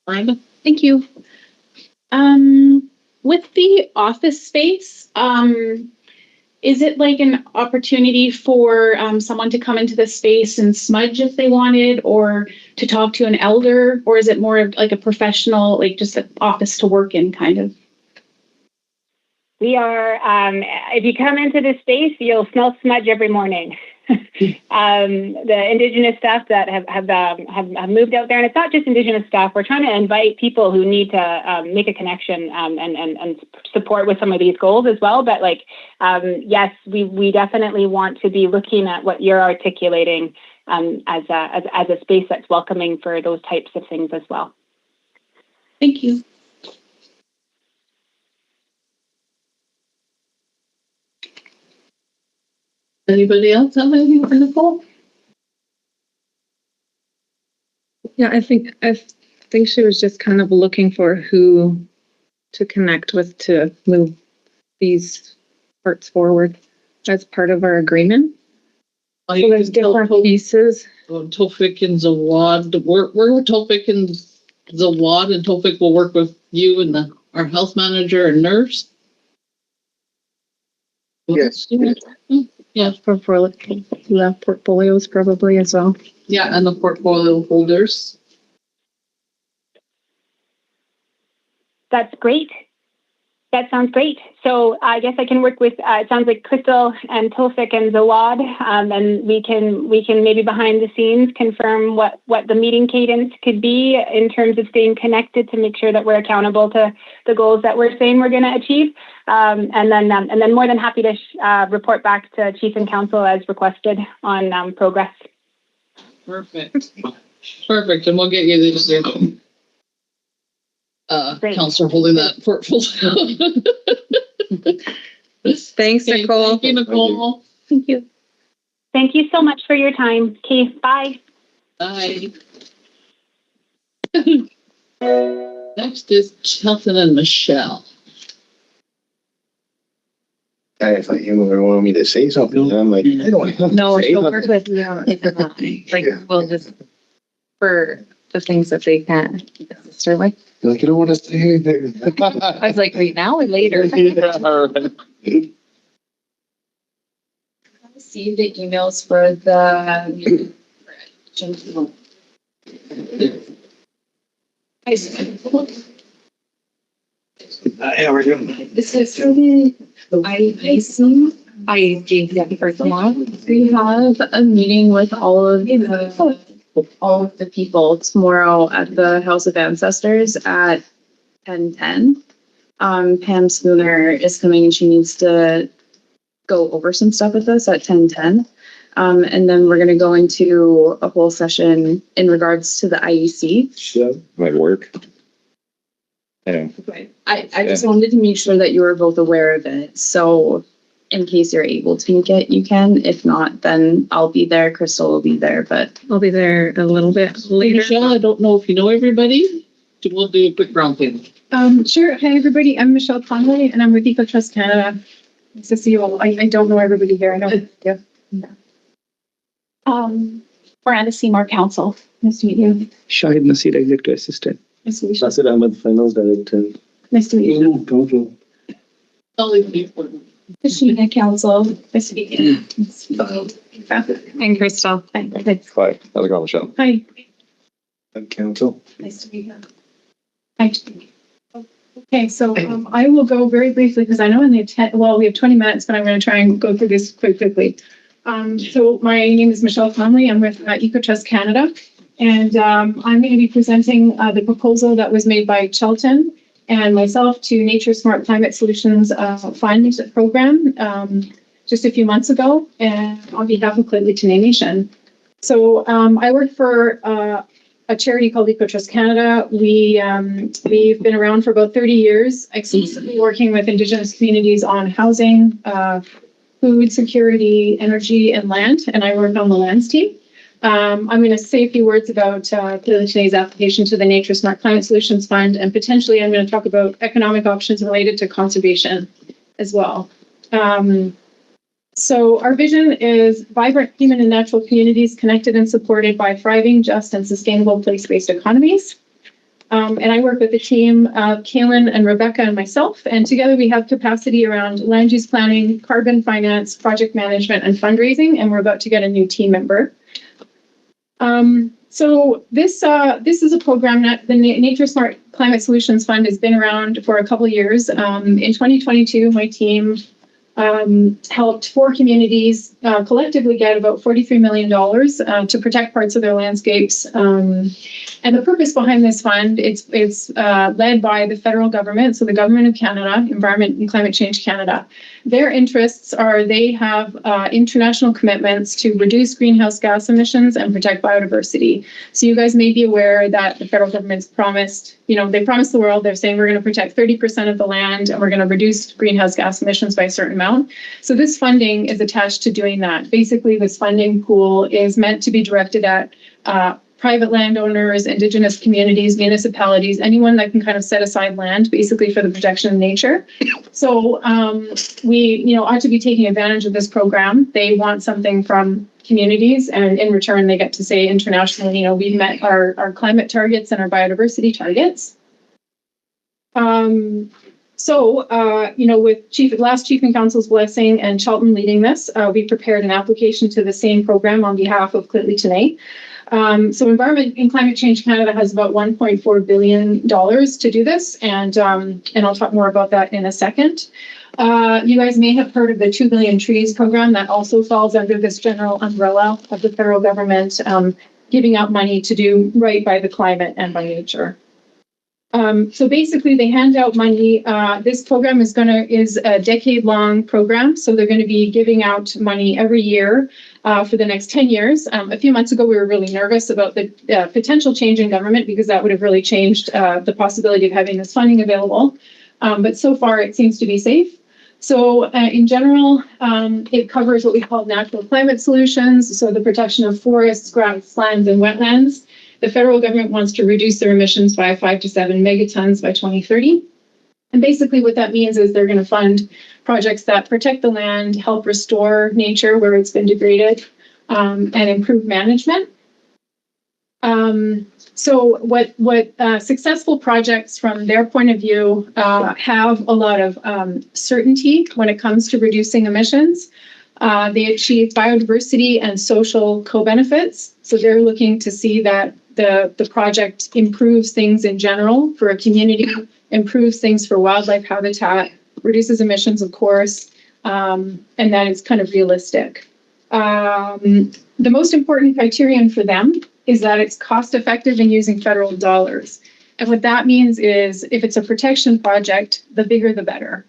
Thank you. With the office space, is it like an opportunity for someone to come into the space and smudge if they wanted, or to talk to an elder, or is it more of like a professional, like just an office to work in kind of? We are, if you come into this space, you'll smell smudge every morning. The Indigenous staff that have moved out there, and it's not just Indigenous staff. We're trying to invite people who need to make a connection and support with some of these goals as well. But like, yes, we definitely want to be looking at what you're articulating as a space that's welcoming for those types of things as well. Thank you. Anybody else have anything for Nicole? Yeah, I think she was just kind of looking for who to connect with to move these parts forward as part of our agreement. So there's different pieces. Tofik and Zawad. We're with Tofik and Zawad, and Tofik will work with you and our health manager and nurse. Yes. Yeah. Portfolios probably as well. Yeah, and the portfolio holders. That's great. That sounds great. So I guess I can work with, it sounds like Crystal and Tofik and Zawad, and we can maybe behind the scenes confirm what the meeting cadence could be in terms of staying connected to make sure that we're accountable to the goals that we're saying we're going to achieve. And then more than happy to report back to Chief and Council as requested on progress. Perfect. Perfect. And we'll get you this year. Counselor holding that portfolio. Thanks, Okay, Nicole. Thank you, Nicole. Thank you. Thank you so much for your time. Okay, bye. Bye. Next is Chelton and Michelle. I thought you wanted me to say something. And I'm like, I don't. No, say she'll nothing. work with you. Like, we'll just, for the things that they can't assist her with. You're like, you don't want to say anything. I was like, right now or later? See the emails for the How are you doing? This is for the IEC. I gave that for tomorrow. We have a meeting with all of the people tomorrow at the House of Ancestors at 10:10. Pam Spooner is coming and she needs to go over some stuff with us at 10:10. And then we're going to go into a whole session in regards to the IEC. Sure. Might work. Yeah. I just wanted to make sure that you were both aware of it. So in case you're able to make it, you can. If not, then I'll be there. Crystal will be there, but I'll be there a little bit later. Michelle, I don't know if you know everybody. We'll do a quick round table. Sure. Hi, everybody. I'm Michelle Connolly, and I'm with EcoTrust Canada. Nice to see you all. I don't know everybody here. I know. Yeah. Miranda Seymour, Council. Nice to meet you. Shahid Nasir, Executive Assistant. Nice to meet you. Nasir Ahmed, Finance Director. Nice to meet you. Ashina, Council. Nice to meet you. And Crystal. Hi. How's it going, Michelle? Hi. I'm council. Nice to meet you. Hi. Okay, so I will go very briefly because I know in the we have 20 minutes, but I'm going to try and go through this quite quickly. So my name is Michelle Connolly. I'm with EcoTrust Canada, and I'm going to be presenting the proposal that was made by Chelton and myself to Nature Smart Climate Solutions Fund program just a few months ago, and on behalf of Clearly Tene Nation. So I work for a charity called EcoTrust Canada. We've been around for about 30 years, exclusively working with Indigenous communities on housing, food security, energy, and land. And I work on the lands team. I'm going to say a few words about Clearly Tene's application to the Nature Smart Climate Solutions Fund, and potentially I'm going to talk about economic options related to conservation as well. So our vision is vibrant human and natural communities connected and supported by thriving, just, and sustainable place-based economies. And I work with a team of Kaylin and Rebecca and myself, and together we have capacity around land use planning, carbon finance, project management, and fundraising, and we're about to get a new team member. So this is a program that the Nature Smart Climate Solutions Fund has been around for a couple of years. In 2022, my team helped 4 communities collectively get about $43 million to protect parts of their landscapes. And the purpose behind this fund, it's led by the federal government, so the Government of Canada, Environment and Climate Change Canada. Their interests are they have international commitments to reduce greenhouse gas emissions and protect biodiversity. So you guys may be aware that the federal government's promised, they promised the world, they're saying we're going to protect 30% of the land and we're going to reduce greenhouse gas emissions by a certain amount. So this funding is attached to doing that. Basically, this funding pool is meant to be directed at private landowners, Indigenous communities, municipalities, anyone that can kind of set aside land basically for the protection of nature. So we, ought to be taking advantage of this program. They want something from communities, and in return, they get to say internationally, we've met our climate targets and our biodiversity targets. With last Chief and Council's blessing and Chelton leading this, we prepared an application to the same program on behalf of Clitley tonight. So Environment and Climate Change Canada has about $1.4 billion to do this, and I'll talk more about that in a second. You guys may have heard of the 2 Billion Trees program that also falls under this general umbrella of the federal government, giving out money to do right by the climate and by nature. So basically, they hand out money. This program is a decade-long program, so they're going to be giving out money every year for the next 10 years. A few months ago, we were really nervous about the potential change in government because that would have really changed the possibility of having this funding available. But so far, it seems to be safe. So in general, it covers what we call natural climate solutions, so the protection of forests, grasslands, and wetlands. The federal government wants to reduce their emissions by 5 to 7 megatons by 2030. And basically what that means is they're going to fund projects that protect the land, help restore nature where it's been degraded, and improve management. So what successful projects from their point of view have a lot of certainty when it comes to reducing emissions. They achieve biodiversity and social co-benefits. So they're looking to see that the project improves things in general for a community, improves things for wildlife habitat, reduces emissions, of course, and that is kind of realistic. The most important criterion for them is that it's cost effective in using federal dollars. And what that means is if it's a protection project, the bigger the better.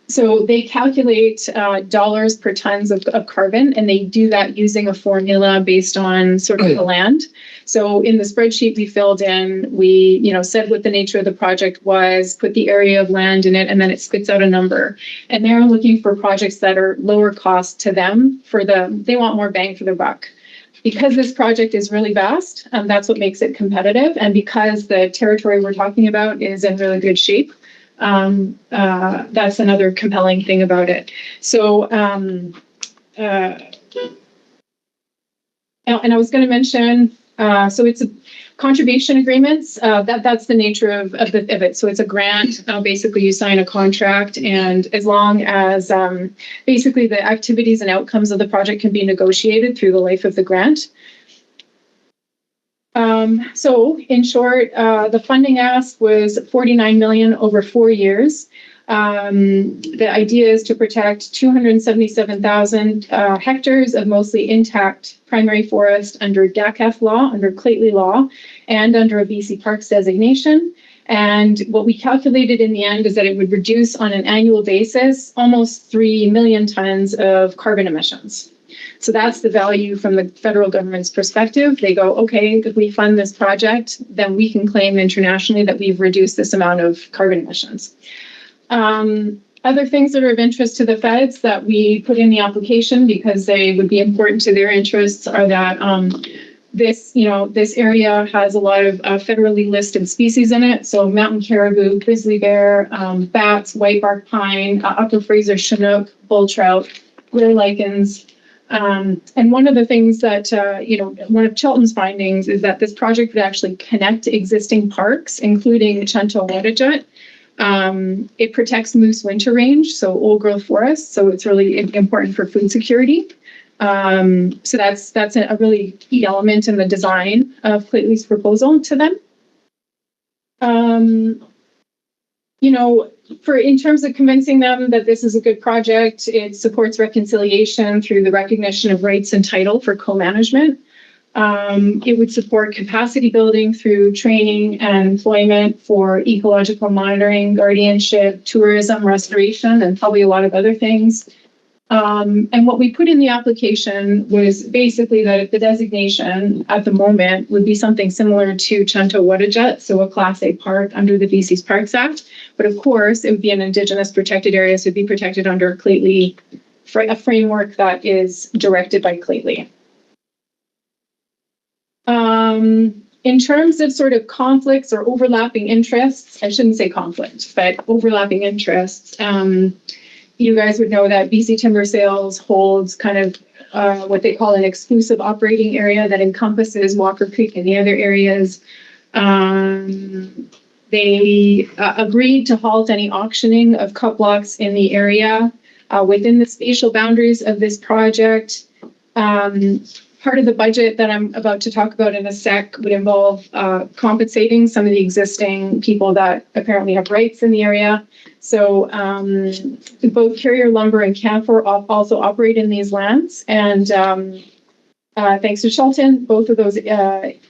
So they calculate dollars per tons of carbon, and they do that using a formula based on sort of the land. So in the spreadsheet we filled in, we said what the nature of the project was, put the area of land in it, and then it spits out a number. And they're looking for projects that are lower cost to them they want more bang for their buck. Because this project is really vast, that's what makes it competitive. And because the territory we're talking about is in really good shape, that's another compelling thing about it. So, and I was going to mention, so it's a contribution agreements. That's the nature of it. So it's a grant. Basically, you sign a contract, and as long as basically the activities and outcomes of the project can be negotiated through the life of the grant. So in short, the funding ask was $49 million over 4 years. The idea is to protect 277,000 hectares of mostly intact primary forest under GACF law, under Clitley law, and under a BC Parks designation. And what we calculated in the end is that it would reduce on an annual basis almost 3 million tons of carbon emissions. So that's the value from the federal government's perspective. They go, okay, if we fund this project, then we can claim internationally that we've reduced this amount of carbon emissions. Other things that are of interest to the feds that we put in the application because they would be important to their interests are that this area has a lot of federally listed species in it. So mountain caribou, grizzly bear, bats, white bark pine, upper Fraser chinook, bull trout, glare lichens, And one of the things that, one of Chelton's findings is that this project would actually connect existing parks, including Chanto Wadajut. It protects moose winter range, so old growth forests. So it's really important for food security. So that's a really key element in the design of Claytley's proposal to them. In terms of convincing them that this is a good project, it supports reconciliation through the recognition of rights and title for co-management. It would support capacity building through training and employment for ecological monitoring, guardianship, tourism, restoration, and probably a lot of other things. And what we put in the application was basically that the designation at the moment would be something similar to Chanto Wadajut, so a Class A park under the BC's Parks Act. But of course, it would be an Indigenous protected area, so it would be protected under Claytley, a framework that is directed by Claytley. In terms of sort of conflicts or overlapping interests, I shouldn't say conflict, but overlapping interests, you guys would know that BC Timber Sales holds kind of what they call an exclusive operating area that encompasses Walker Creek and the other areas. They agreed to halt any auctioning of cut blocks in the area within the spatial boundaries of this project. Part of the budget that I'm about to talk about in a sec would involve compensating some of the existing people that apparently have rights in the area. So both Carrier Lumber and Canfor also operate in these lands. And thanks to Chelton, both of those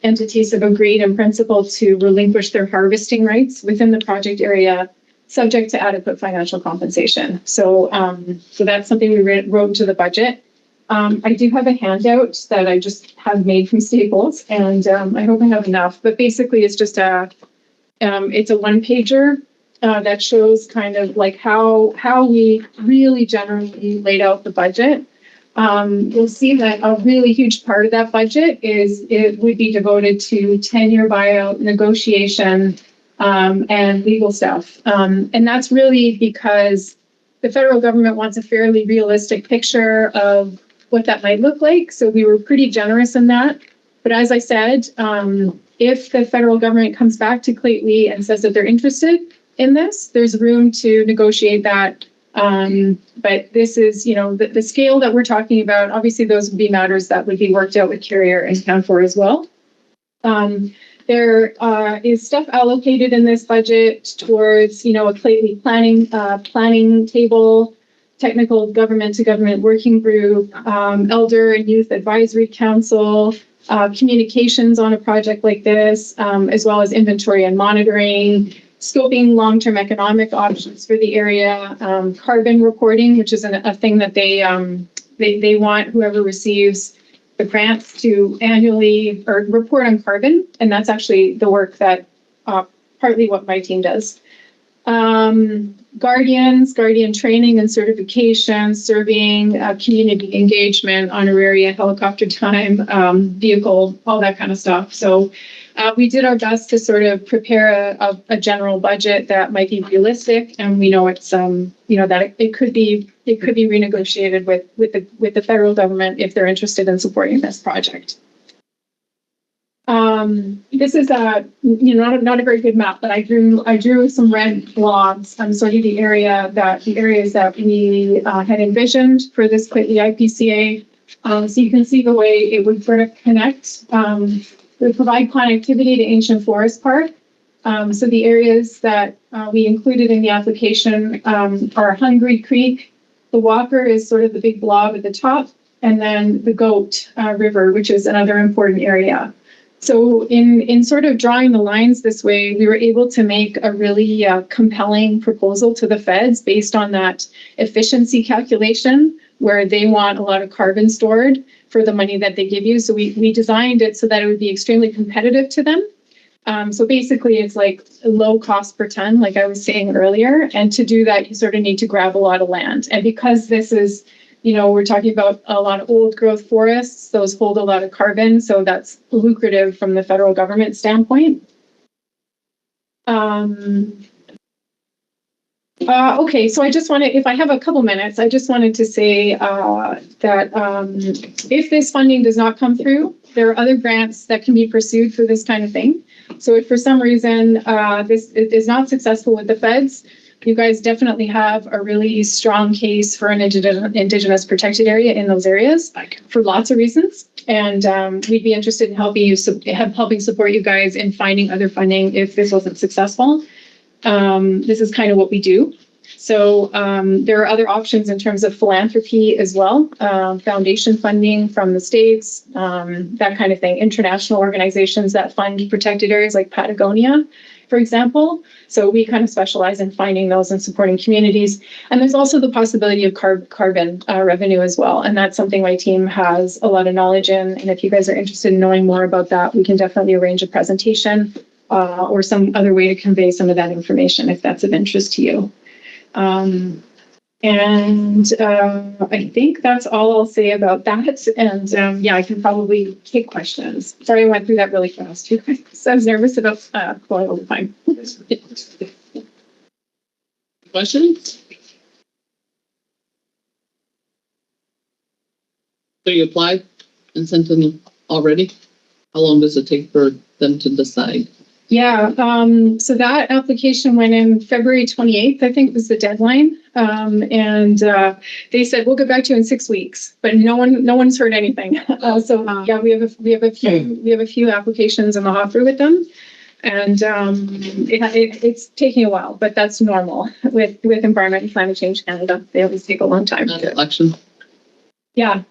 entities have agreed in principle to relinquish their harvesting rights within the project area, subject to adequate financial compensation. So that's something we wrote into the budget. I do have a handout that I just have made from Staples, and I hope I have enough. But basically, it's just it's a one-pager that shows kind of like how we really generally laid out the budget. You'll see that a really huge part of that budget it would be devoted to 10-year buyout negotiation and legal stuff, and that's really because the federal government wants a fairly realistic picture of what that might look like. So we were pretty generous in that. But as I said, if the federal government comes back to Claytley and says that they're interested in this, there's room to negotiate that. But this is, the scale that we're talking about, obviously those would be matters that would be worked out with Carrier and Canfor as well. There is stuff allocated in this budget towards, a Claytley planning table, technical government to government working group, elder and youth advisory council, communications on a project like this, as well as inventory and monitoring, scoping long-term economic options for the area, carbon reporting, which is a thing that they want whoever receives the grants to annually or report on carbon, and that's actually the work that partly what my team does. Guardian training and certification, serving, community engagement, honoraria, helicopter time, vehicle, all that kind of stuff. So we did our best to sort of prepare a general budget that might be realistic, and we know it's that it could be renegotiated with the federal government if they're interested in supporting this project. This is not a very good map, but I drew some red blobs. Sort of the areas that we had envisioned for this Claytley IPCA. So you can see the way it would sort of connect. We provide connectivity to Ancient Forest Park. So the areas that we included in the application are Hungry Creek. The Walker is sort of the big blob at the top, and then the Goat River, which is another important area. So in sort of drawing the lines this way, we were able to make a really compelling proposal to the feds based on that efficiency calculation where they want a lot of carbon stored for the money that they give you. So we designed it so that it would be extremely competitive to them. So basically it's like low cost per ton, like I was saying earlier. And to do that, you sort of need to grab a lot of land. And because this is, we're talking about a lot of old growth forests, those hold a lot of carbon. So that's lucrative from the federal government standpoint. Okay, so I just wanted, if I have a couple minutes, I just wanted to say that if this funding does not come through, there are other grants that can be pursued for this kind of thing. So if for some reason this is not successful with the feds, you guys definitely have a really strong case for an indigenous protected area in those areas for lots of reasons. And we'd be interested in helping support you guys in finding other funding if this wasn't successful. This is kind of what we do. So there are other options in terms of philanthropy as well, foundation funding from the states, that kind of thing, international organizations that fund protected areas like Patagonia, for example. So we kind of specialize in finding those and supporting communities. And there's also the possibility of carbon revenue as well. And that's something my team has a lot of knowledge in. And if you guys are interested in knowing more about that, we can definitely arrange a presentation or some other way to convey some of that information if that's of interest to you. I think that's all I'll say about that. And yeah, I can probably take questions. Sorry, I went through that really fast. So I was nervous about going all the time. Questions? So you applied and sent them already? How long does it take for them to decide? Yeah, so that application went in February 28th, I think was the deadline. And they said, we'll get back to you in 6 weeks, but no one's heard anything. So yeah, we have a few applications in the hopper with them. And it's taking a while, but that's normal with Environment and Climate Change Canada. They always take a long time. Election. Yeah,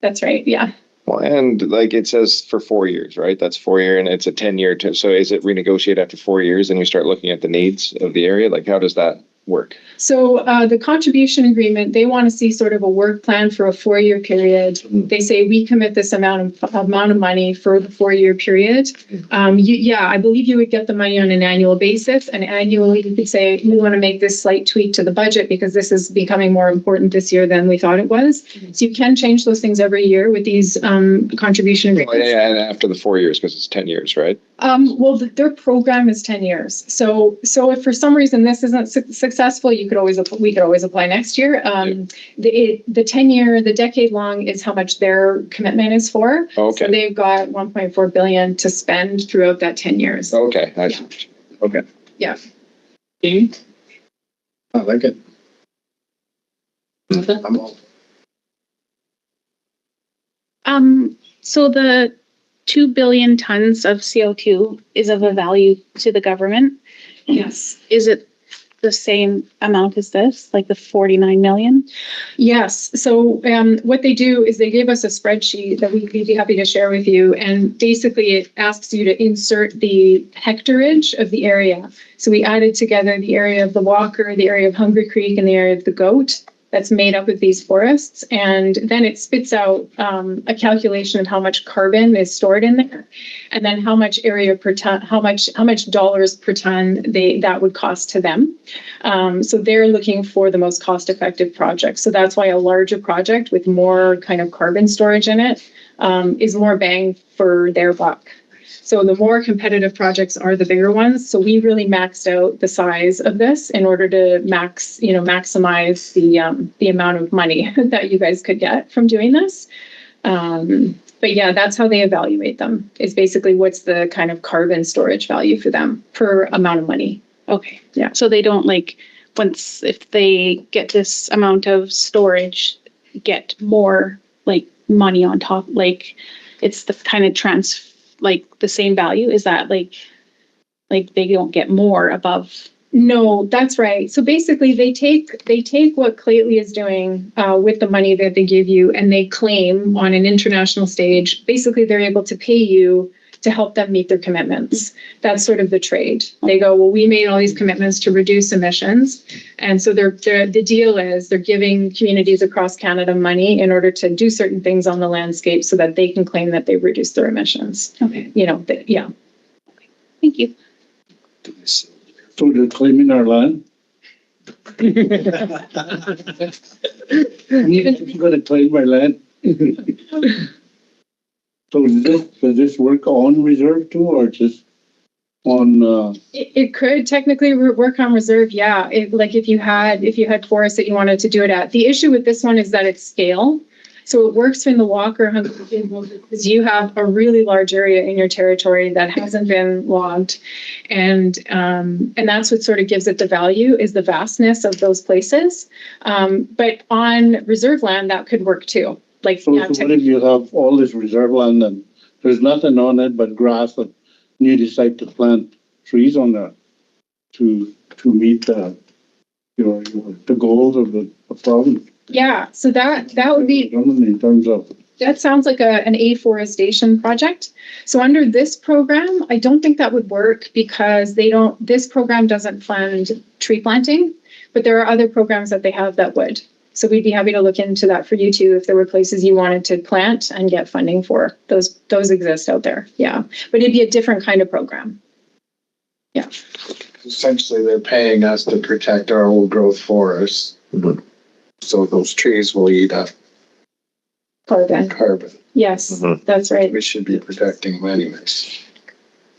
that's right. Yeah. Well, and like it says for 4 years, right? That's 4 year and it's a 10-year term. So is it renegotiate after 4 years and you start looking at the needs of the area? Like how does that work? So the contribution agreement, they want to see sort of a work plan for a 4-year period. They say we commit this amount of money for the 4-year period. Yeah, I believe you would get the money on an annual basis, and annually you could say we want to make this slight tweak to the budget because this is becoming more important this year than we thought it was. So you can change those things every year with these contribution agreements. Oh, yeah, and after the 4 years because it's 10 years, right? Well, their program is 10 years. So if for some reason this isn't successful, we could always apply next year. The 10-year, the decade-long is how much their commitment is for. Okay. So they've got 1.4 billion to spend throughout that 10 years. Okay. Okay. Yeah. I like it. Okay. I'm all. So the 2 billion tons of CO2 is of a value to the government. Yes. Is it the same amount as this, like the 49 million? Yes. So what they do is they give us a spreadsheet that we'd be happy to share with you. And basically it asks you to insert the hectareage of the area. So we added together the area of the Walker, the area of Hungry Creek, and the area of the Goat that's made up of these forests. And then it spits out a calculation of how much carbon is stored in there. And then how much area per ton, how much dollars per ton that would cost to them. So they're looking for the most cost effective project. So that's why a larger project with more kind of carbon storage in it is more bang for their buck. So the more competitive projects are the bigger ones. So we really maxed out the size of this in order to maximize the amount of money that you guys could get from doing this. But yeah, that's how they evaluate them, is basically what's the kind of carbon storage value for them per amount of money. Okay. Yeah. So they don't if they get this amount of storage, get more like money on top, like it's the kind of the same value? Is that like they don't get more above? No, that's right. So basically they take what Clately is doing with the money that they give you, and they claim on an international stage, basically they're able to pay you to help them meet their commitments. That's sort of the trade. They go, well, we made all these commitments to reduce emissions. And so the deal is they're giving communities across Canada money in order to do certain things on the landscape so that they can claim that they've reduced their emissions. Okay. Yeah. Thank you. So they're claiming our land? You're gonna claim my land? So does this work on reserve too, or just on, It could technically work on reserve, yeah. Like if you had forests that you wanted to do it at. The issue with this one is that it's scale. So it works in the Walker because you have a really large area in your territory that hasn't been logged. And that's what sort of gives it the value, is the vastness of those places. But on reserve land, that could work too. Like, so what if you have all this reserve land and there's nothing on it but grass, and you decide to plant trees on that to meet the goals of the province? yeah, so that would be, In terms of, that sounds like an afforestation project. So under this program, I don't think that would work because this program doesn't fund tree planting, but there are other programs that they have that would. So we'd be happy to look into that for you too, if there were places you wanted to plant and get funding for. Those exist out there, yeah. But it'd be a different kind of program. Yeah. Essentially, they're paying us to protect our old growth forests. So those trees will eat up carbon. Yes, that's right. We should be protecting them anyways.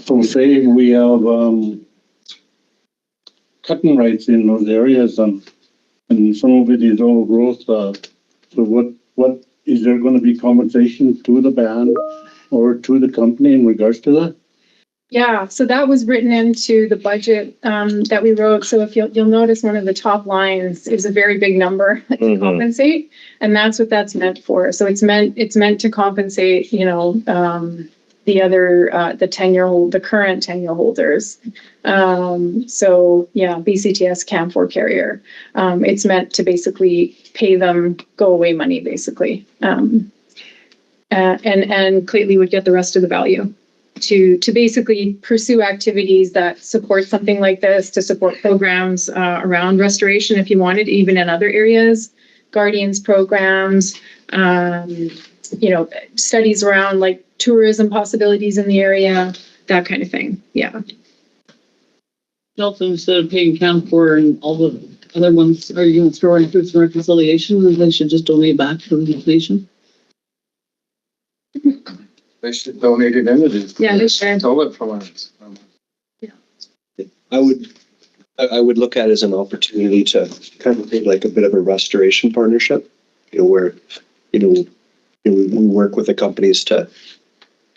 so say we have, cutting rights in those areas and some of it is old growth, so what, is there gonna be compensation to the band or to the company in regards to that? Yeah, so that was written into the budget that we wrote. So if you'll notice, one of the top lines is a very big number to compensate, and that's what that's meant for. So it's meant to compensate, the other the current tenure holders. So yeah, BCTS CAM4 carrier. It's meant to basically pay them go away money, basically, and Claytley would get the rest of the value to basically pursue activities that support something like this, to support programs around restoration if you wanted, even in other areas, guardians programs, studies around like tourism possibilities in the area, that kind of thing. Yeah. Shelton, instead of paying CAM4 and all the other ones, are you going to throw in fruits and reconciliation and they should just donate back to the nation? They should donate it entities. Yeah, they should. Stole it from us. I would look at it as an opportunity to kind of make like a bit of a restoration partnership, where, we work with the companies to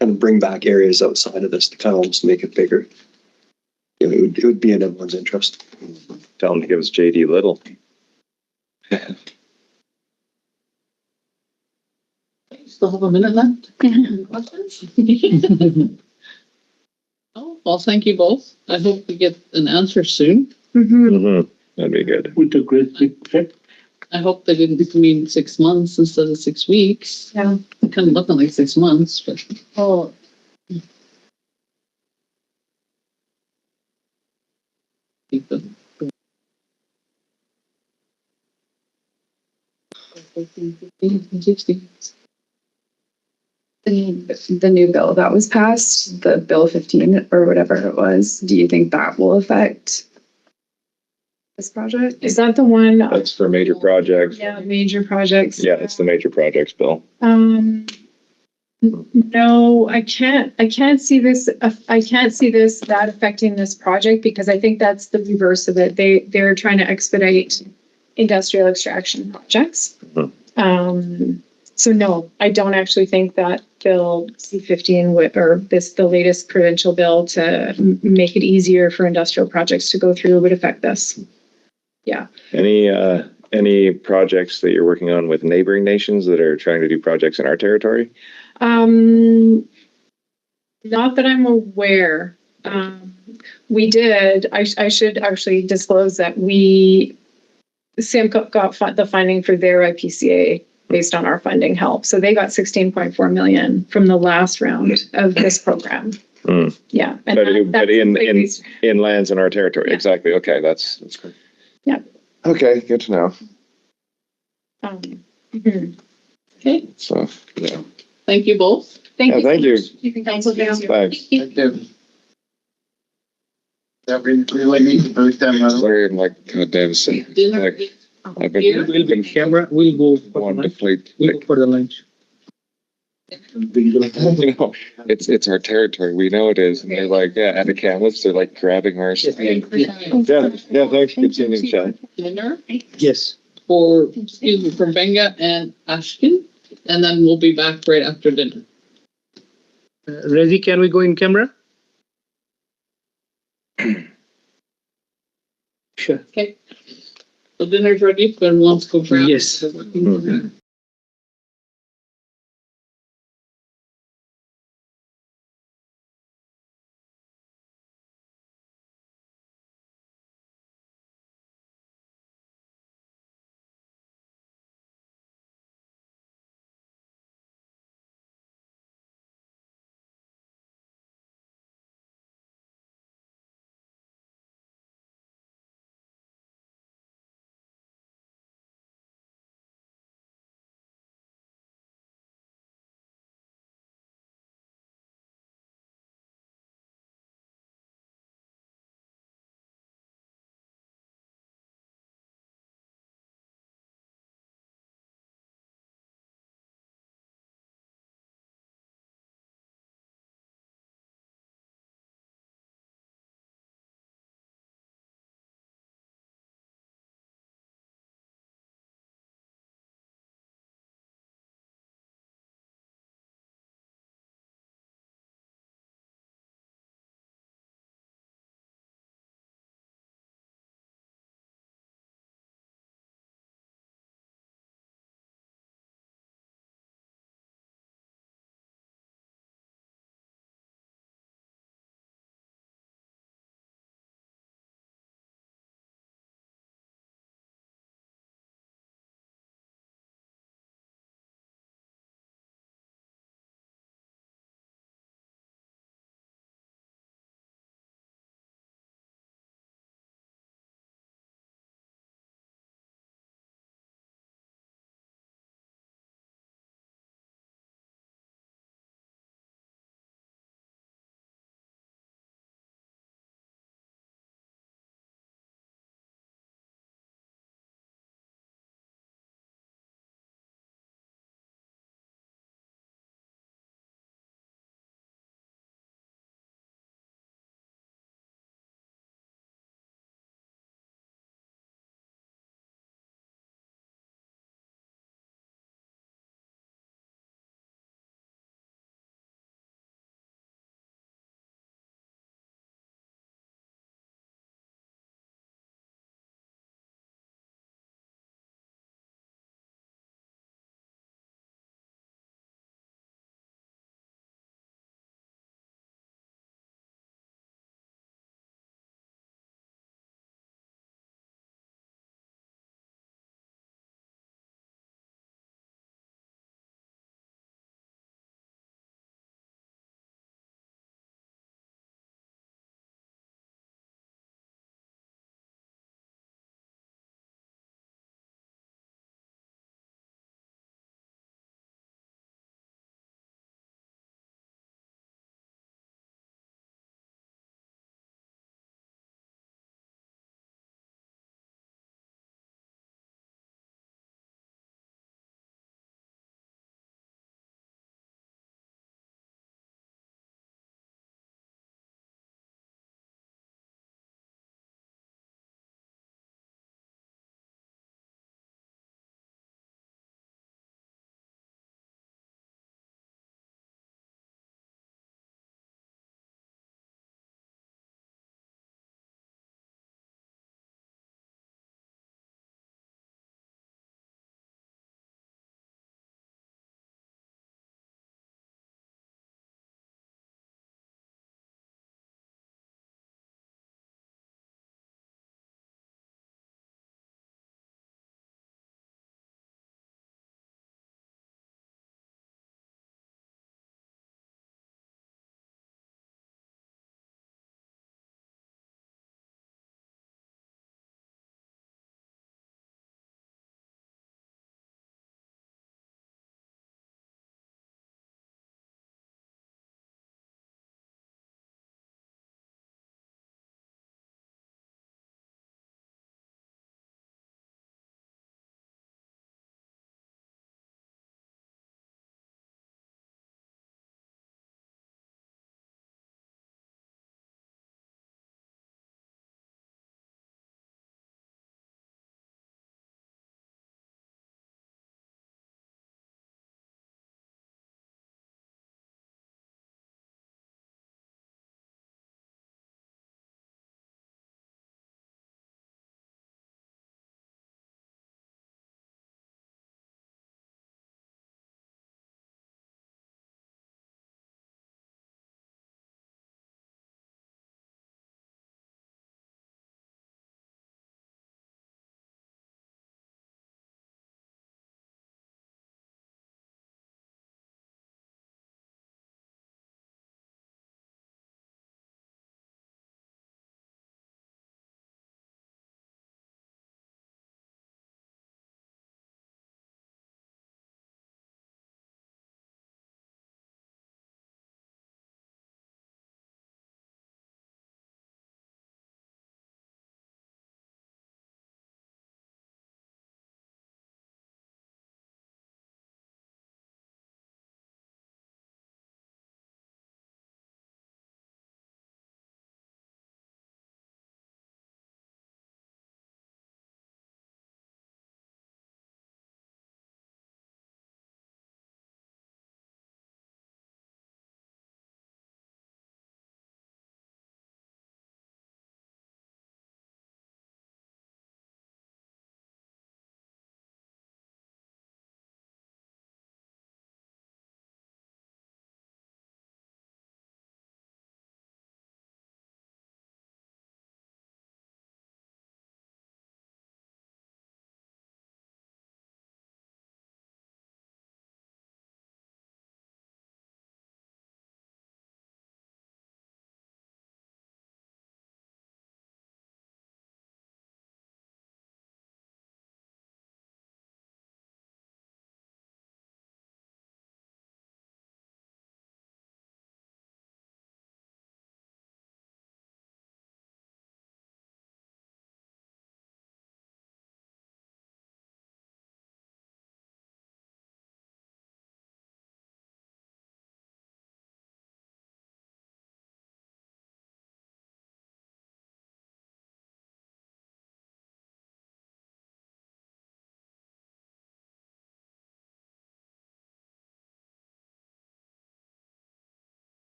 kind of bring back areas outside of this to kind of almost make it bigger. It would be in everyone's interest. Tell them to give us JD Little. Still have a minute left. Questions? Oh, well, thank you both. I hope we get an answer soon. That'd be good. With a great big check. I hope they didn't mean 6 months instead of 6 weeks. Yeah. It kind of looking like 6 months, but Oh. keep them. 60. The new bill that was passed, the bill 15 or whatever it was, do you think that will affect this project? Is that the one? That's for major projects. Yeah, major projects. Yeah, it's the major projects bill. No, I can't see this. I can't see that affecting this project because I think that's the reverse of it. They're trying to expedite industrial extraction projects. So no, I don't actually think that Bill C-15 or the latest provincial bill to make it easier for industrial projects to go through would affect this. Yeah. Any projects that you're working on with neighboring nations that are trying to do projects in our territory? Not that I'm aware. We did. I should actually disclose that SIM got the funding for their IPCA based on our funding help. So they got 16.4 million from the last round of this program. Yeah. And but in lands in our territory. Yeah. Exactly. Okay. That's good. Yeah. Okay. Good to know. Okay. So, yeah. Thank you both. Thank you. Thank you. You can cancel down. Thanks. Thank you. Yeah, we really need to boost them. Sorry, God damn it. Dinner. We'll be camera. We'll go for wonderfully. the lunch. You know, it's our territory. We know it is. And they're like, yeah, at the cameras, they're like grabbing our. Yeah, thanks. Good seeing you, Michelle. Dinner Yes. for, excuse me, for Gbenga and Ashikin, and then we'll be back right after dinner. Rezi, can we go in camera? Sure. Okay. So dinner's ready, but wants to go grab. Yes.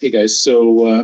Hey guys, so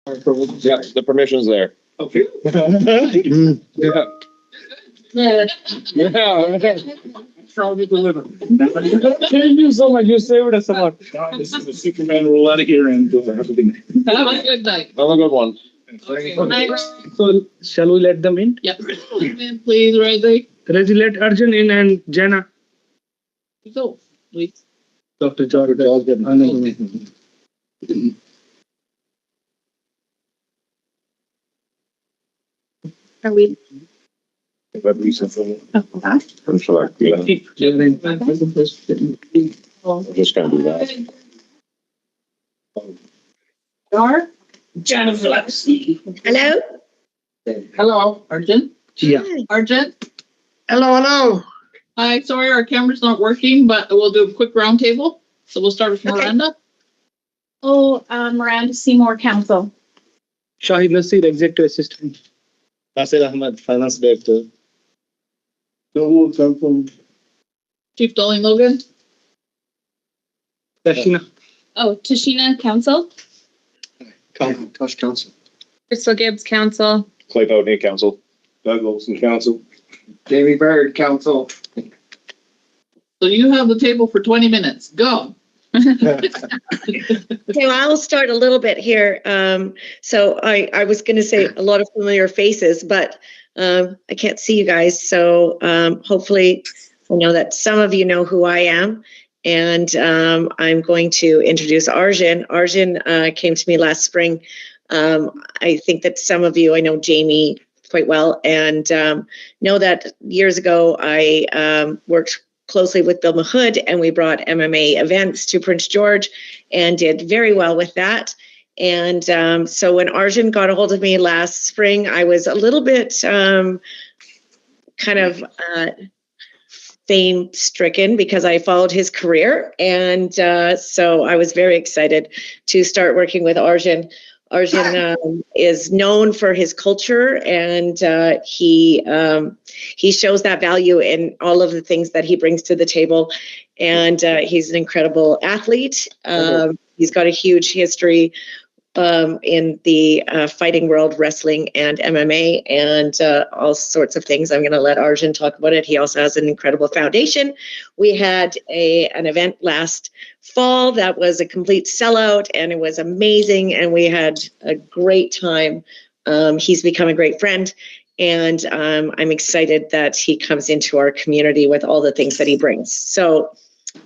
Yeah, the permission's there. okay. Yeah. Probably deliver. Thank you so much. You saved us a lot. This is the Superman roll out of here and have a good night. Have a good night. Have a good one. Okay. So shall we let them in? Yep. Please, Rezi. Rezi, let Arjan in and Jana. Go, please. Dr. George. Are we? I'm sure. Yeah. I'm just gonna do that. Hello? Hello, Arjan. Yeah. Arjan. Hello. Hi, sorry, our camera's not working, but we'll do a quick roundtable. So we'll start with Miranda. Oh, Miranda Seymour Council. Shahid Nasir, Executive Assistant. Nasir Ahmed, Finance Director. Chief Dolly Logan. Tashina. Oh, Tashina Council. Tosh Council. Crystal Gibbs Council. Clay Poutney Council. Doug Olson Council. Jamie Bird, Council. So you have the table for 20 minutes. Go. Okay, well, I'll start a little bit here. So I was going to say a lot of familiar faces, but I can't see you guys. So hopefully I know that some of you know who I am. And I'm going to introduce Arjan. Arjan came to me last spring. I think that some of you, I know Jamie quite well, and know that years ago I worked closely with Bill Mahood, and we brought MMA events to Prince George and did very well with that. And so when Arjan got a hold of me last spring, I was a little bit kind of fame stricken because I followed his career. And so I was very excited to start working with Arjan. Arjan is known for his culture, and he shows that value in all of the things that he brings to the table. And he's an incredible athlete. He's got a huge history in the fighting world, wrestling and MMA, and all sorts of things. I'm going to let Arjan talk about it. He also has an incredible foundation. We had an event last fall that was a complete sellout, and it was amazing, and we had a great time. He's become a great friend, and I'm excited that he comes into our community with all the things that he brings. So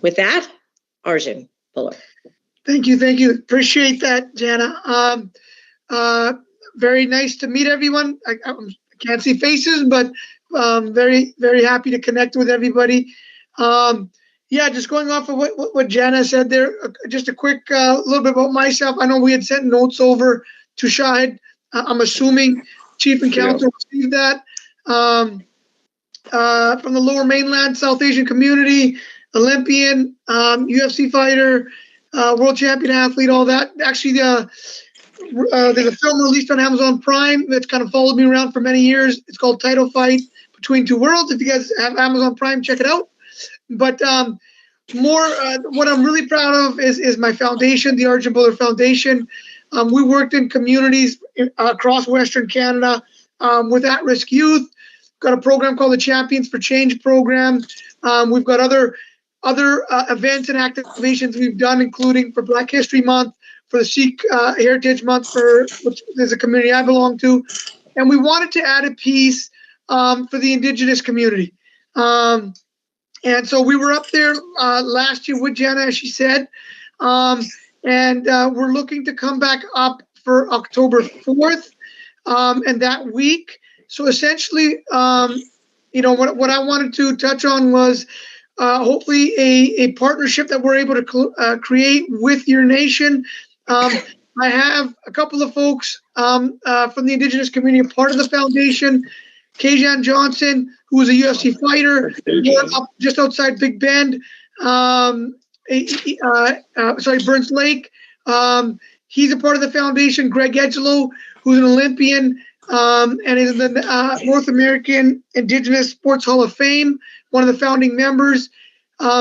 with that, Arjan Bhullar. Thank you. Appreciate that, Jana. Very nice to meet everyone. I can't see faces, but very, very happy to connect with everybody. Yeah, just going off of what Jana said there, just a quick little bit about myself. I know we had sent notes over to Shahid. I'm assuming Chief and Council received that. From the Lower Mainland, South Asian community, Olympian, UFC fighter, world champion athlete, all that. Actually, there's a film released on Amazon Prime that's kind of followed me around for many years. It's called Title Fight Between Two Worlds. If you guys have Amazon Prime, check it out. But what I'm really proud of is my foundation, the Arjan Bhullar Foundation. We worked in communities across Western Canada with at-risk youth. Got a program called the Champions for Change program. We've got other events and activations we've done, including for Black History Month, for the Sikh Heritage Month, which is a community I belong to, and we wanted to add a piece for the Indigenous community. And so we were up there last year with Jenna, as she said, and we're looking to come back up for October 4th and that week. So essentially, what I wanted to touch on was hopefully a partnership that we're able to create with your nation. I have a couple of folks from the Indigenous community, part of the foundation. Kajan Johnson, who was a UFC fighter, up just outside Big Bend, Burns Lake. He's a part of the foundation. Greg Edgelow, who's an Olympian and is in the North American Indigenous Sports Hall of Fame, one of the founding members.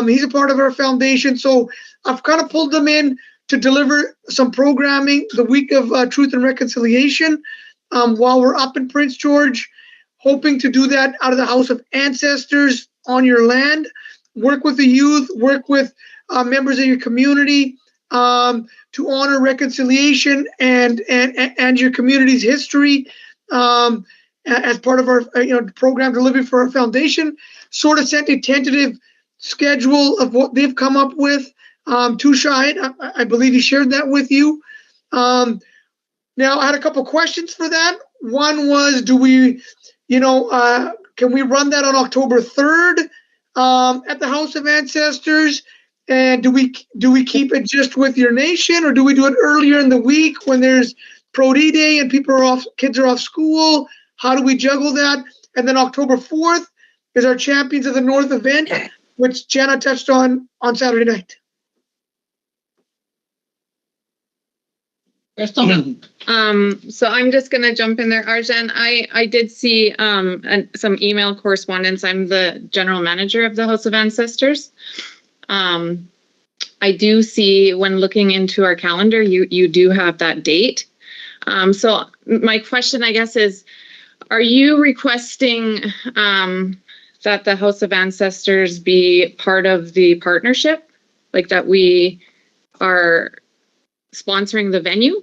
He's a part of our foundation. So I've kind of pulled them in to deliver some programming the week of Truth and Reconciliation while we're up in Prince George, hoping to do that out of the House of Ancestors on your land, work with the youth, work with members of your community to honor reconciliation and your community's history as part of our program delivery for our foundation. Sort of sent a tentative schedule of what they've come up with to Shahid. I believe he shared that with you. Now, I had a couple questions for that. One was, do we, can we run that on October 3rd at the House of Ancestors? And do we keep it just with your nation, or do we do it earlier in the week when there's Pro D Day and kids are off school? How do we juggle that? And then October 4th is our Champions of the North event, which Jenna touched on Saturday night. So I'm just going to jump in there, Arjan. I did see some email correspondence. I'm the general manager of the House of Ancestors. I do see, when looking into our calendar, you do have that date. So my question, I guess, is, are you requesting that the House of Ancestors be part of the partnership, like that we are sponsoring the venue,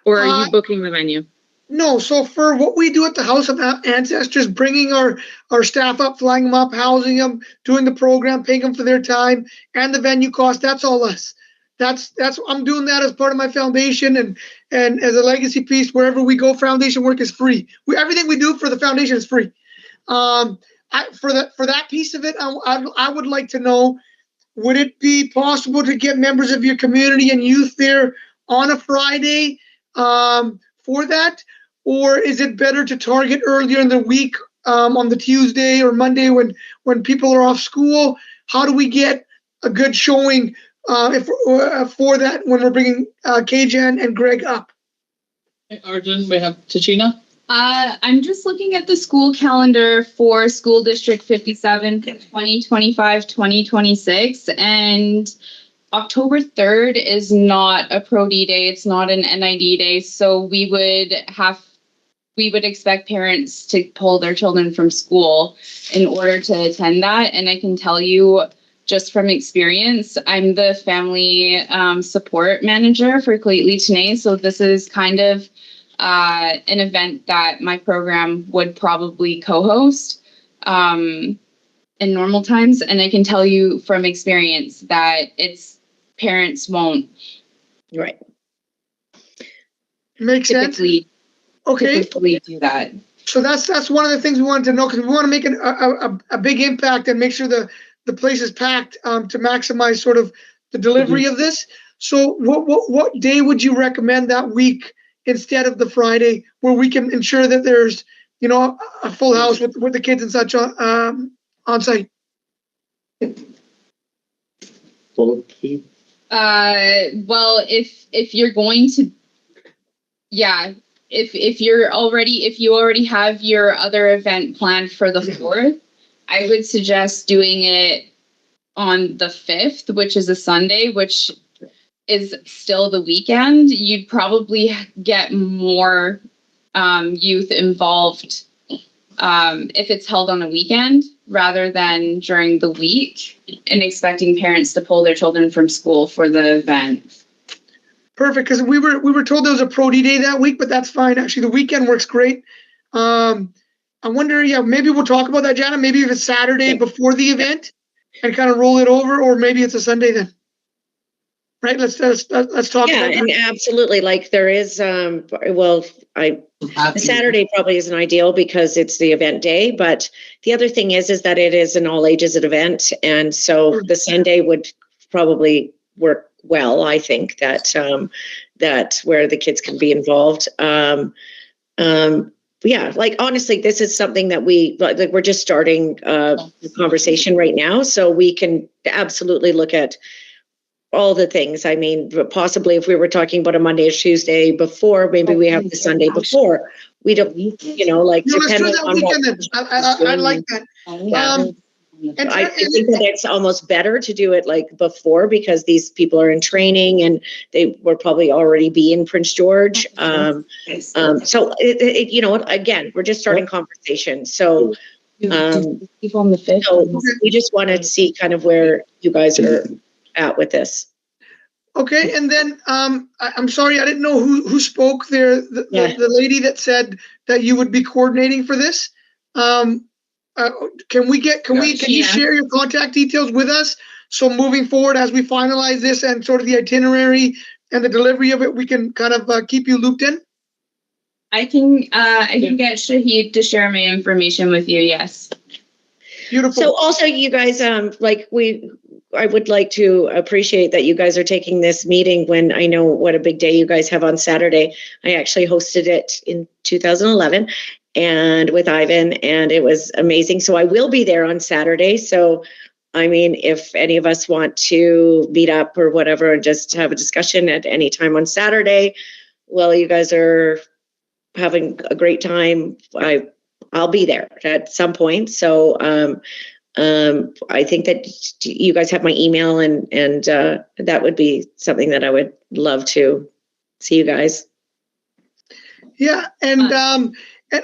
or are you booking the venue? No, so for what we do at the House of Ancestors, bringing our staff up, flying them up, housing them, doing the program, paying them for their time, and the venue cost, that's all us. That's I'm doing that as part of my foundation and as a legacy piece. Wherever we go, foundation work is free. Everything we do for the foundation is free. For that piece of it, I would like to know, would it be possible to get members of your community and youth there on a Friday for that? Or is it better to target earlier in the week on the Tuesday or Monday when people are off school? How do we get a good showing for that when we're bringing Kajan and Greg up? Hey, Arjun, we have Tachina. I'm just looking at the school calendar for School District 57 for 2025-2026, and October 3rd is not a Pro D Day. It's not an NID day, so we would expect parents to pull their children from school in order to attend that. And I can tell you, just from experience, I'm the family support manager for Clayton Tene, so this is kind of an event that my program would probably co-host in normal times. And I can tell you from experience that parents won't. Right. Makes sense. Okay. Typically do that. So that's one of the things we wanted to know, because we want to make a big impact and make sure the place is packed to maximize sort of the delivery of this. So what day would you recommend that week instead of the Friday, where we can ensure that there's a full house with the kids and such on site? Well, if you're going to, if you already have your other event planned for the 4th, I would suggest doing it on the 5th, which is a Sunday, which is still the weekend. You'd probably get more youth involved if it's held on a weekend rather than during the week, and expecting parents to pull their children from school for the event. Perfect, because we were told there was a Pro D Day that week, but that's fine. Actually, the weekend works great. I wonder, yeah, maybe we'll talk about that, Jana. Maybe if it's Saturday before the event and kind of roll it over, or maybe it's a Sunday then. Right? Let's talk about that. And absolutely. Like there is, the Saturday probably isn't ideal because it's the event day, but the other thing is that it is an all ages event. And so the Sunday would probably work well. I think that, that where the kids can be involved. Yeah, like honestly, this is something that we're just starting the conversation right now. So we can absolutely look at all the things. I mean, possibly if we were talking about a Monday or Tuesday before, maybe we have the Sunday before. We don't, like depending on what. I like that. I think that it's almost better to do it like before because these people are in training and they will probably already be in Prince George. So again, we're just starting conversation. So people on the fifth. So we just want to see kind of where you guys are at with this. Okay, and then I'm sorry, I didn't know who spoke there. The lady that said that you would be coordinating for this. Can you share your contact details with us? So moving forward, as we finalize this and sort of the itinerary and the delivery of it, we can kind of keep you looped in. I can get Shahid to share my information with you. Yes. Beautiful. So also you guys, I would like to appreciate that you guys are taking this meeting when I know what a big day you guys have on Saturday. I actually hosted it in 2011 and with Ivan, and it was amazing. So I will be there on Saturday. So, I mean, if any of us want to meet up or whatever and just have a discussion at any time on Saturday, well, you guys are having a great time. I'll be there at some point. So I think that you guys have my email and that would be something that I would love to see you guys. Yeah, and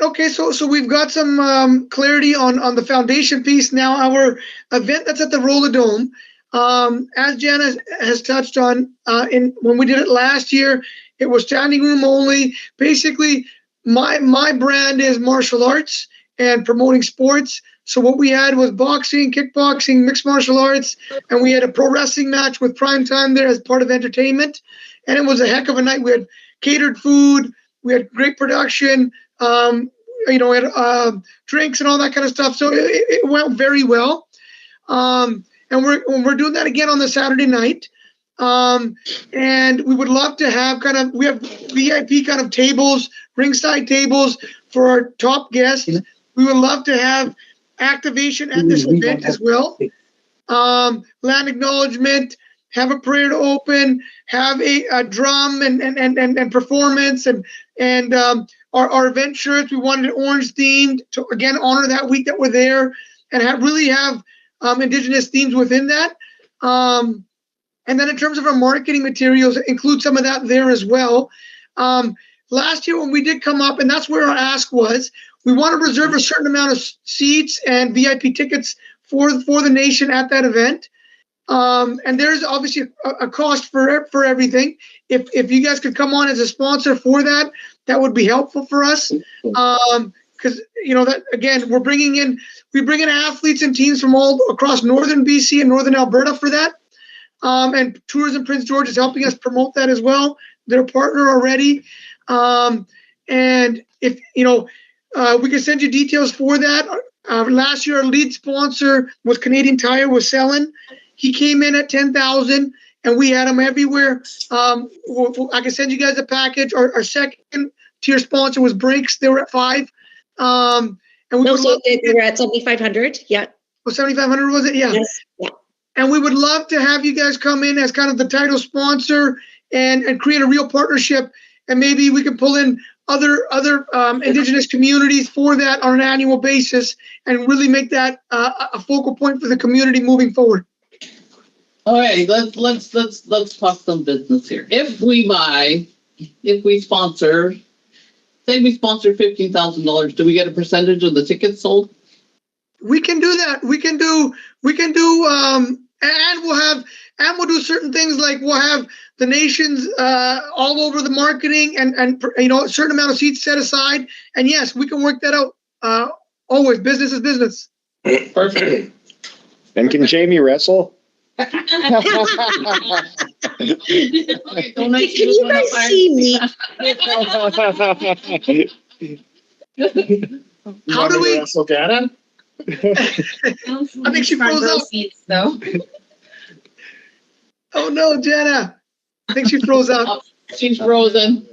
okay, so we've got some clarity on the foundation piece. Now our event that's at the Roller Dome, as Jana has touched on, when we did it last year, it was standing room only. Basically, my brand is martial arts and promoting sports. So what we had was boxing, kickboxing, mixed martial arts, and we had a pro wrestling match with prime time there as part of entertainment. And it was a heck of a night. We had catered food, we had great production, we had drinks and all that kind of stuff. So it went very well. And we're doing that again on the Saturday night. And we would love to have we have VIP kind of tables, ringside tables for our top guests. We would love to have activation at this event as well. Land acknowledgement, have a prayer to open, have a drum and performance and our event shirts. We wanted it orange themed to again honor that week that we're there and really have Indigenous themes within that. And then in terms of our marketing materials, include some of that there as well. Last year when we did come up, and that's where our ask was, we want to reserve a certain amount of seats and VIP tickets for the nation at that event. And there's obviously a cost for everything. If you guys could come on as a sponsor for that, that would be helpful for us. Because that again, we bring in athletes and teams from all across northern BC and northern Alberta for that. And Tourism Prince George is helping us promote that as well. They're a partner already. And if we can send you details for that. Last year, our lead sponsor was Canadian Tire with Selin. He came in at 10,000, and we had him everywhere. I can send you guys a package. Our second tier sponsor was Brakes. They were at 5. And they were at 7,500. Yeah. Well, 7,500 was it? Yeah. Yes. Yeah. And we would love to have you guys come in as kind of the title sponsor and create a real partnership. And maybe we can pull in other Indigenous communities for that on an annual basis and really make that a focal point for the community moving forward. All right, let's talk some business here. If we sponsor, say we sponsor $15,000, do we get a percentage of the tickets sold? We can do that. We can do And we'll do certain things like we'll have the nations all over the marketing and a certain amount of seats set aside. And yes, we can work that out. Always, business is business. Perfect. And can Jamie wrestle? Can you guys see me? How do we wrestle Dana? I think she froze out. Seats, though. Oh no, Jenna. I think she froze out. She's frozen.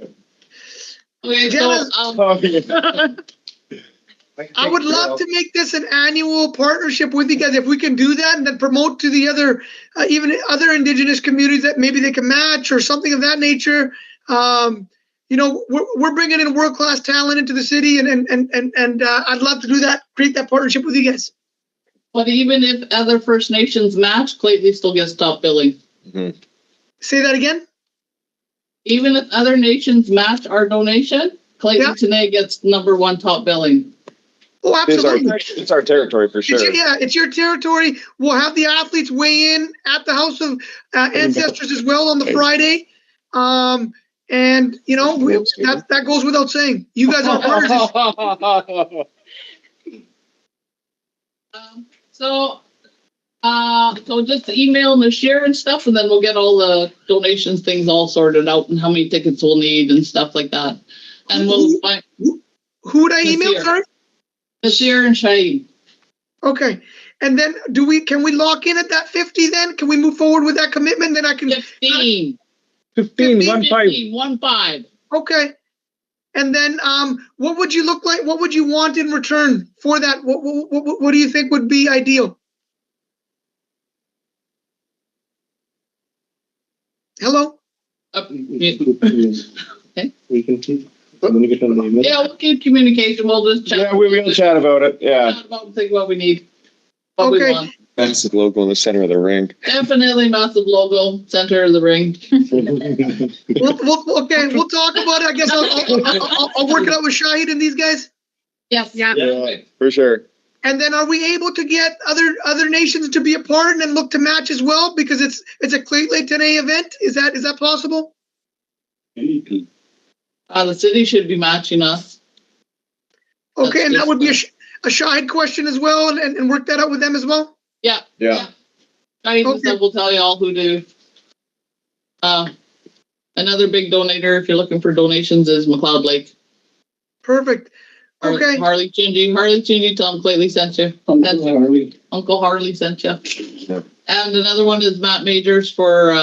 Okay, Jenna, so I would love to make this an annual partnership with you guys if we can do that, and then promote to the other, even other Indigenous communities that maybe they can match or something of that nature. We're bringing in world-class talent into the city, and I'd love to do that, create that partnership with you guys. But even if other First Nations match, Clayton still gets top billing. Mm-hmm. Say that again? Even if other nations match our donation, Clayton Tene gets #1 top billing. Oh, absolutely. It's our territory for sure. It's your territory. We'll have the athletes weigh in at the House of Ancestors as well on the Friday. That goes without saying. You guys are partners. So just email Nasir and stuff, and then we'll get all the donations things all sorted out and how many tickets we'll need and stuff like that. And we'll find. Who would I email, sorry? Nasir and Shaheen. Okay. And then can we lock in at that 50 then? Can we move forward with that commitment? Then I can 15. 15. Okay. And then what would you look like? What would you want in return for that? What do you think would be ideal? Hello? Okay. We can keep communicating on the email. Yeah, we'll keep communication. We'll just chat. Yeah, we'll chat about it. Yeah. Think what we need. What we want. Massive logo in the center of the ring. Definitely massive logo, center of the ring. We'll talk about it. I guess I'll work it out with Shahid and these guys. Yes. Yeah, for sure. And then are we able to get other nations to be a part and then look to match as well? Because it's a Clayton Tene event. Is that possible? The city should be matching us. Okay, and that would be a Shahid question as well, and work that out with them as well? Yeah. Okay. We'll tell you all who do. Another big donator, if you're looking for donations, is McLeod Lake. Perfect. Okay. Harley Chingy, tell him Clayton sent you. Uncle Harley sent you. Yep. And another one is Matt Majors for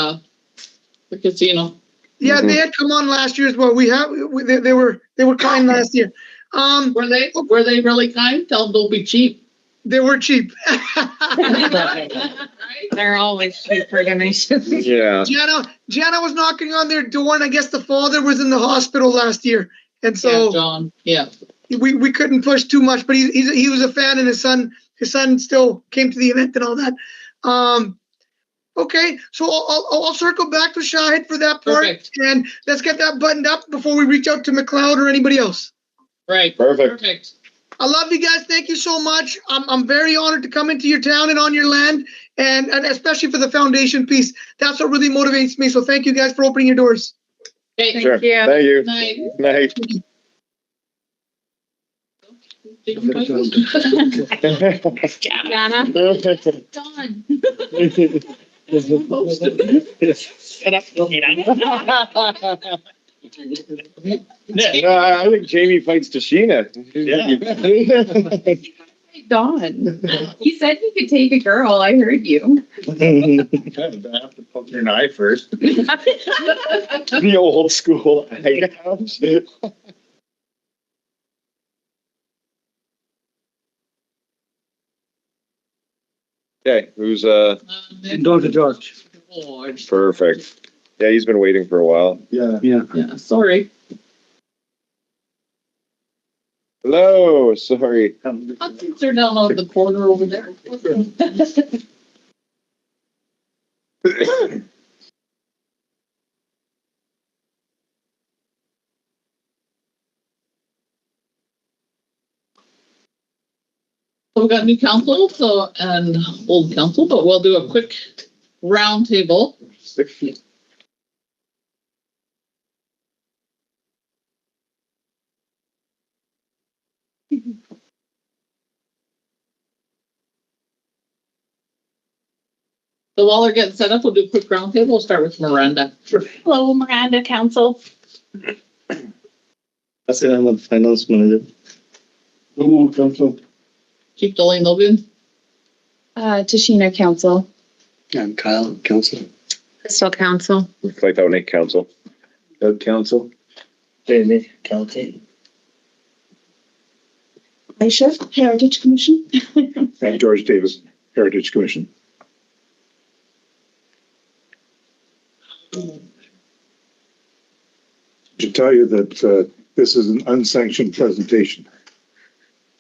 the casino. Yeah, they had come on last year as well. They were kind last year. Were they really kind? Tell them don't be cheap. They were cheap. They're always cheap for donations. Yeah. Gianna was knocking on their door, and I guess the father was in the hospital last year, and so yeah, John. Yeah. We couldn't push too much, but he was a fan, and his son still came to the event and all that. Okay, so I'll circle back to Shahid for that part. Perfect. And let's get that buttoned up before we reach out to McLeod or anybody else. Right. Perfect. I love you guys. Thank you so much. I'm very honored to come into your town and on your land, and especially for the foundation piece. That's what really motivates me. So thank you guys for opening your doors. Okay. Sure. you. Thank you. Night. Jana. Done. I think Jamie fights Tashina. Don. You said you could take a girl. I heard you. I have to poke your eye first. The old school house. Okay, who's Dr. George. perfect. Yeah, he's been waiting for a while. Yeah, sorry. Hello, sorry. They're down on the corner over there. we've got new council, so, and old council, but we'll do a quick round table. So while they're getting set up, we'll do a quick round table. We'll start with Miranda. Hello, Miranda Council. That's it. I'm the finance manager. Council. Chief Dolly Logan. Tashina Council. I'm Kyle, council. Crystal Council. Like that Nick Council. Doug, council. Jamie, council. Aisha, Heritage Commission. And George Davis, Heritage Commission. To tell you that this is an unsanctioned presentation.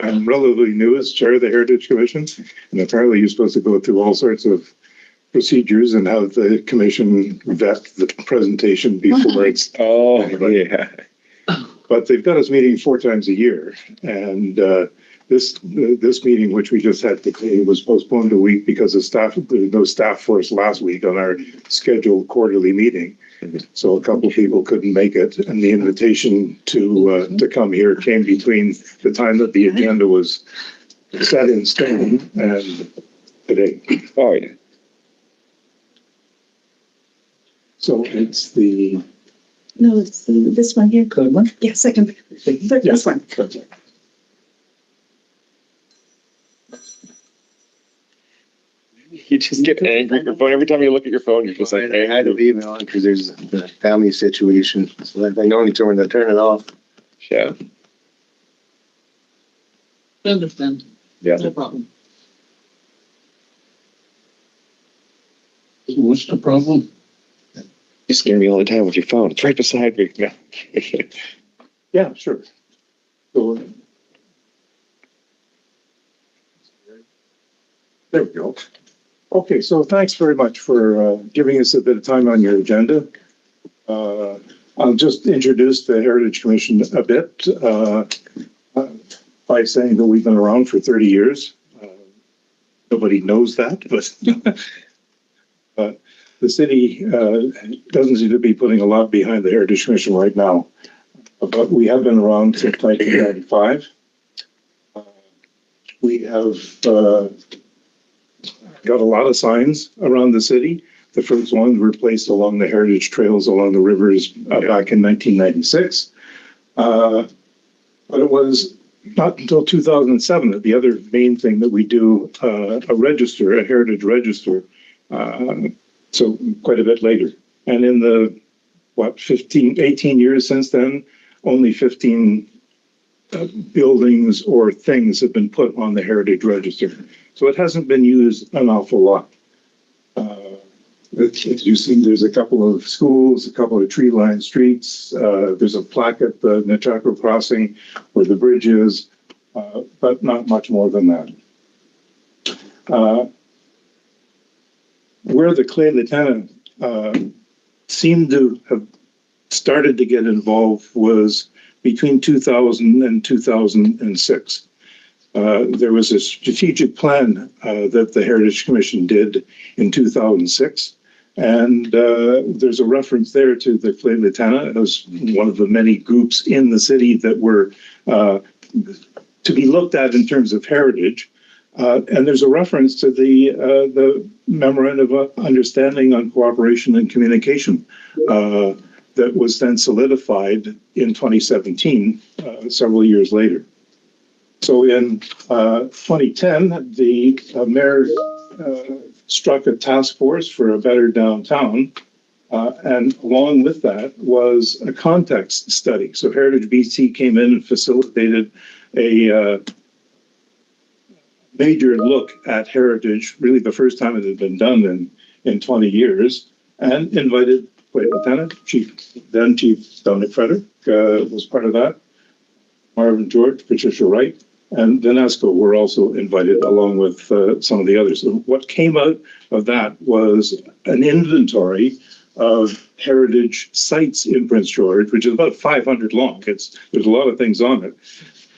I'm relatively new as chair of the Heritage Commission, and apparently you're supposed to go through all sorts of procedures and have the commission vet the presentation before it's. Oh, yeah. But they've got us meeting 4 times a year, and this meeting, which we just had today, was postponed a week because of staff. There was no staff for us last week on our scheduled quarterly meeting, so a couple of people couldn't make it, and the invitation to come here came between the time that the agenda was set in stone and today. Oh, yeah. So it's the. No, it's this one here. Third one? Yeah, second. Third, Yeah. this one. You just get angry at your phone every time you look at your phone. You're just like, I had to leave it on because there's the family situation. So I know when to turn it off. Yeah. I understand. Yeah. No problem. What's the problem? You scare me all the time with your phone. It's right beside me. No. Yeah, sure. So, there we go. Okay, so thanks very much for giving us a bit of time on your agenda. I'll just introduce the Heritage Commission a bit by saying that we've been around for 30 years. Nobody knows that, but the city doesn't seem to be putting a lot behind the Heritage Commission right now. But we have been around since 1995. We have got a lot of signs around the city. The first ones were placed along the heritage trails along the rivers back in 1996. But it was not until 2007 that the other main thing that we do, a heritage register, so quite a bit later. And in the, 18 years since then, only 15 buildings or things have been put on the heritage register. So it hasn't been used an awful lot. As you see, there's a couple of schools, a couple of tree-lined streets. There's a plaque at the Nechako crossing where the bridge is, but not much more than that. Where the Clay Lieutenant seemed to have started to get involved was between 2000 and 2006. There was a strategic plan that the Heritage Commission did in 2006. And there's a reference there to the Clay Lieutenant as one of the many groups in the city that were to be looked at in terms of heritage. And there's a reference to the Memorandum of Understanding on Cooperation and Communication that was then solidified in 2017, several years later. So in 2010, the mayor struck a task force for a better downtown. And along with that was a context study. So Heritage BC came in and facilitated a major look at heritage, really the first time it had been done in 20 years, and invited Lieutenant Chief Dominic Frederick was part of that. Marvin George, Patricia Wright, and Vanesco were also invited along with some of the others. So what came out of that was an inventory of heritage sites in Prince George, which is about 500 long. There's a lot of things on it.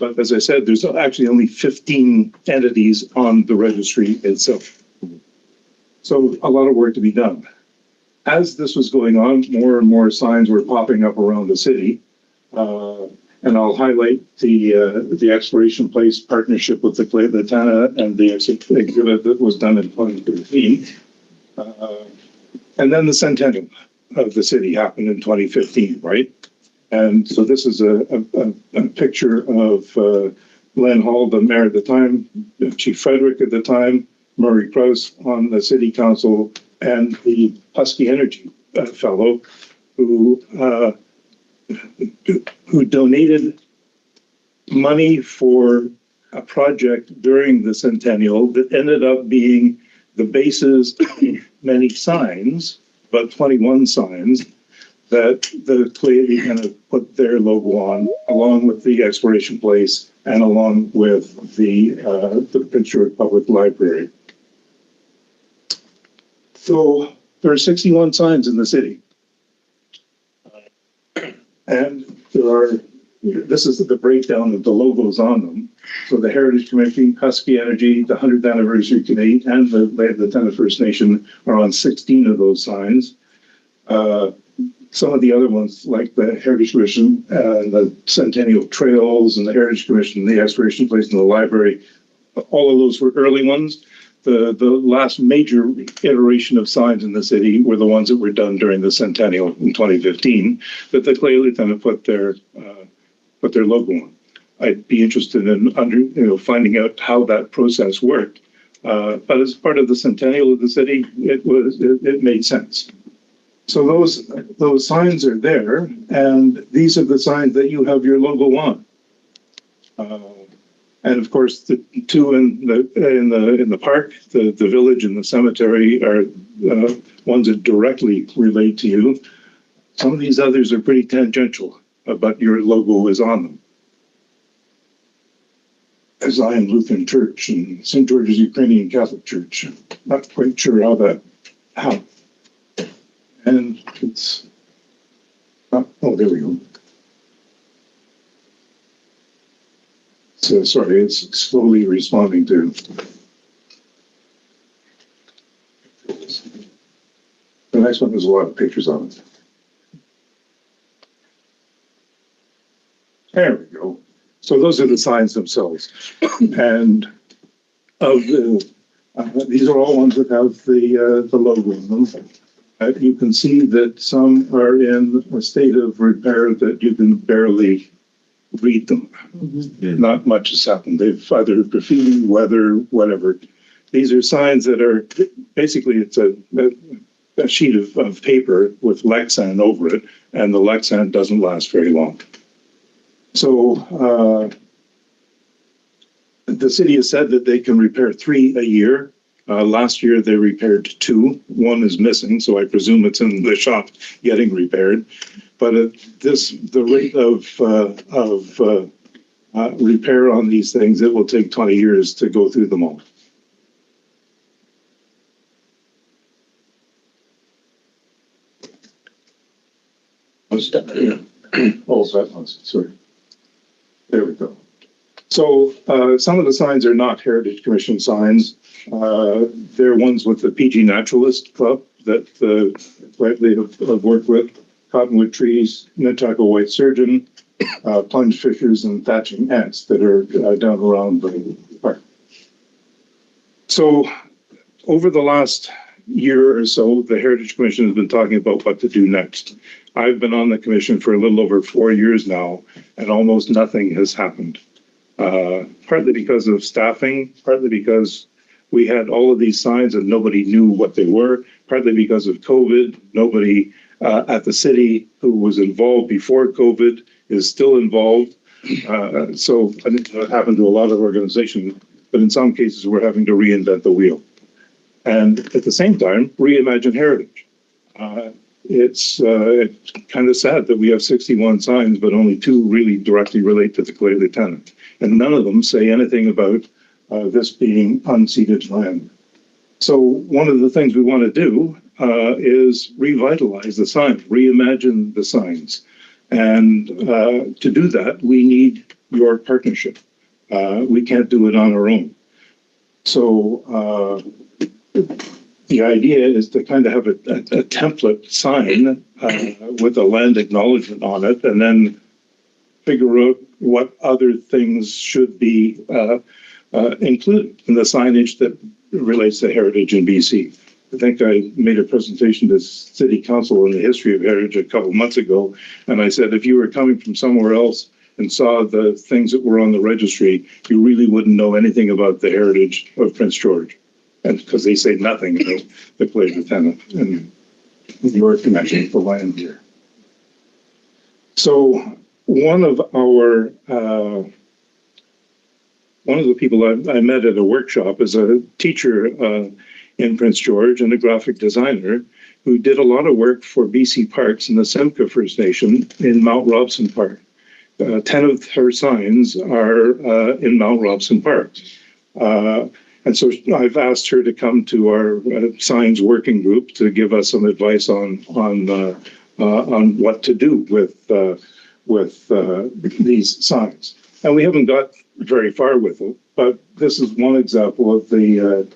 But as I said, there's actually only 15 entities on the registry itself. So a lot of work to be done. As this was going on, more and more signs were popping up around the city. And I'll highlight the exploration place partnership with the Latana and the exhibit that was done in 2013. And then the centennial of the city happened in 2015, right? And so this is a picture of Len Hall, the mayor at the time, Chief Frederick at the time, Murray Krause on the city council, and the Husky Energy fellow who donated money for a project during the centennial that ended up being the basis of many signs, about 21 signs, that the Clayton kind of put their logo on, along with the exploration place and along with the Prince George Public Library. So there are 61 signs in the city. And this is the breakdown of the logos on them. So the Heritage Commission, Husky Energy, the 100th Anniversary Committee, and the Latana First Nation are on 16 of those signs. Some of the other ones, like the Heritage Commission and the Centennial Trails and the Heritage Commission, the Exploration Place and the Library, all of those were early ones. The last major iteration of signs in the city were the ones that were done during the centennial in 2015 that the Clay Lieutenant put their logo on. I'd be interested in finding out how that process worked. But as part of the centennial of the city, it made sense. So those signs are there, and these are the signs that you have your logo on. And of course, the two in the park, the village and the cemetery are ones that directly relate to you. Some of these others are pretty tangential, but your logo is on them. Zion Lutheran Church and St. George's Ukrainian Catholic Church. Not quite sure how. And it's, oh, there we go. So sorry, it's slowly responding to. The next one has a lot of pictures on it. There we go. So those are the signs themselves. And of these are all ones that have the logo in them. You can see that some are in a state of repair that you can barely read them. Mm-hmm. Not much has happened. They've either graffiti, weather, whatever. These are signs that are basically it's a sheet of paper with Lexan over it, and the Lexan doesn't last very long. So the city has said that they can repair 3 a year. Last year they repaired 2. 1 is missing, so I presume it's in the shop getting repaired. But the rate of repair on these things, it will take 20 years to go through them all. Oh, that was, sorry. There we go. So some of the signs are not Heritage Commission signs. They're ones with the PG Naturalist Club that they have worked with. Cottonwood trees, Minnetonka white surgeon, plunge fishers, and thatching ants that are down around the park. So over the last year or so, the Heritage Commission has been talking about what to do next. I've been on the commission for a little over 4 years now, and almost nothing has happened. Partly because of staffing, partly because we had all of these signs and nobody knew what they were, partly because of COVID. Nobody at the city who was involved before COVID is still involved. So I think that happened to a lot of organizations, but in some cases we're having to reinvent the wheel. And at the same time, reimagine heritage. It's kind of sad that we have 61 signs, but only 2 really directly relate to the Clay Lieutenant. And none of them say anything about this being unceded land. So one of the things we want to do is revitalize the sign, reimagine the signs. And to do that, we need your partnership. We can't do it on our own. So the idea is to kind of have a template sign with a land acknowledgement on it, and then figure out what other things should be included in the signage that relates to heritage in BC. I think I made a presentation to City Council on the history of heritage a couple months ago, and I said if you were coming from somewhere else and saw the things that were on the registry, you really wouldn't know anything about the heritage of Prince George, and because they say nothing about the Clay Lieutenant and your connection to the land here. So one of the people I met at a workshop is a teacher in Prince George and a graphic designer who did a lot of work for BC Parks and the Simca First Nation in Mount Robson Park. 10 of her signs are in Mount Robson Park. And so I've asked her to come to our signs working group to give us some advice on what to do with these signs. And we haven't got very far with it, but this is one example of the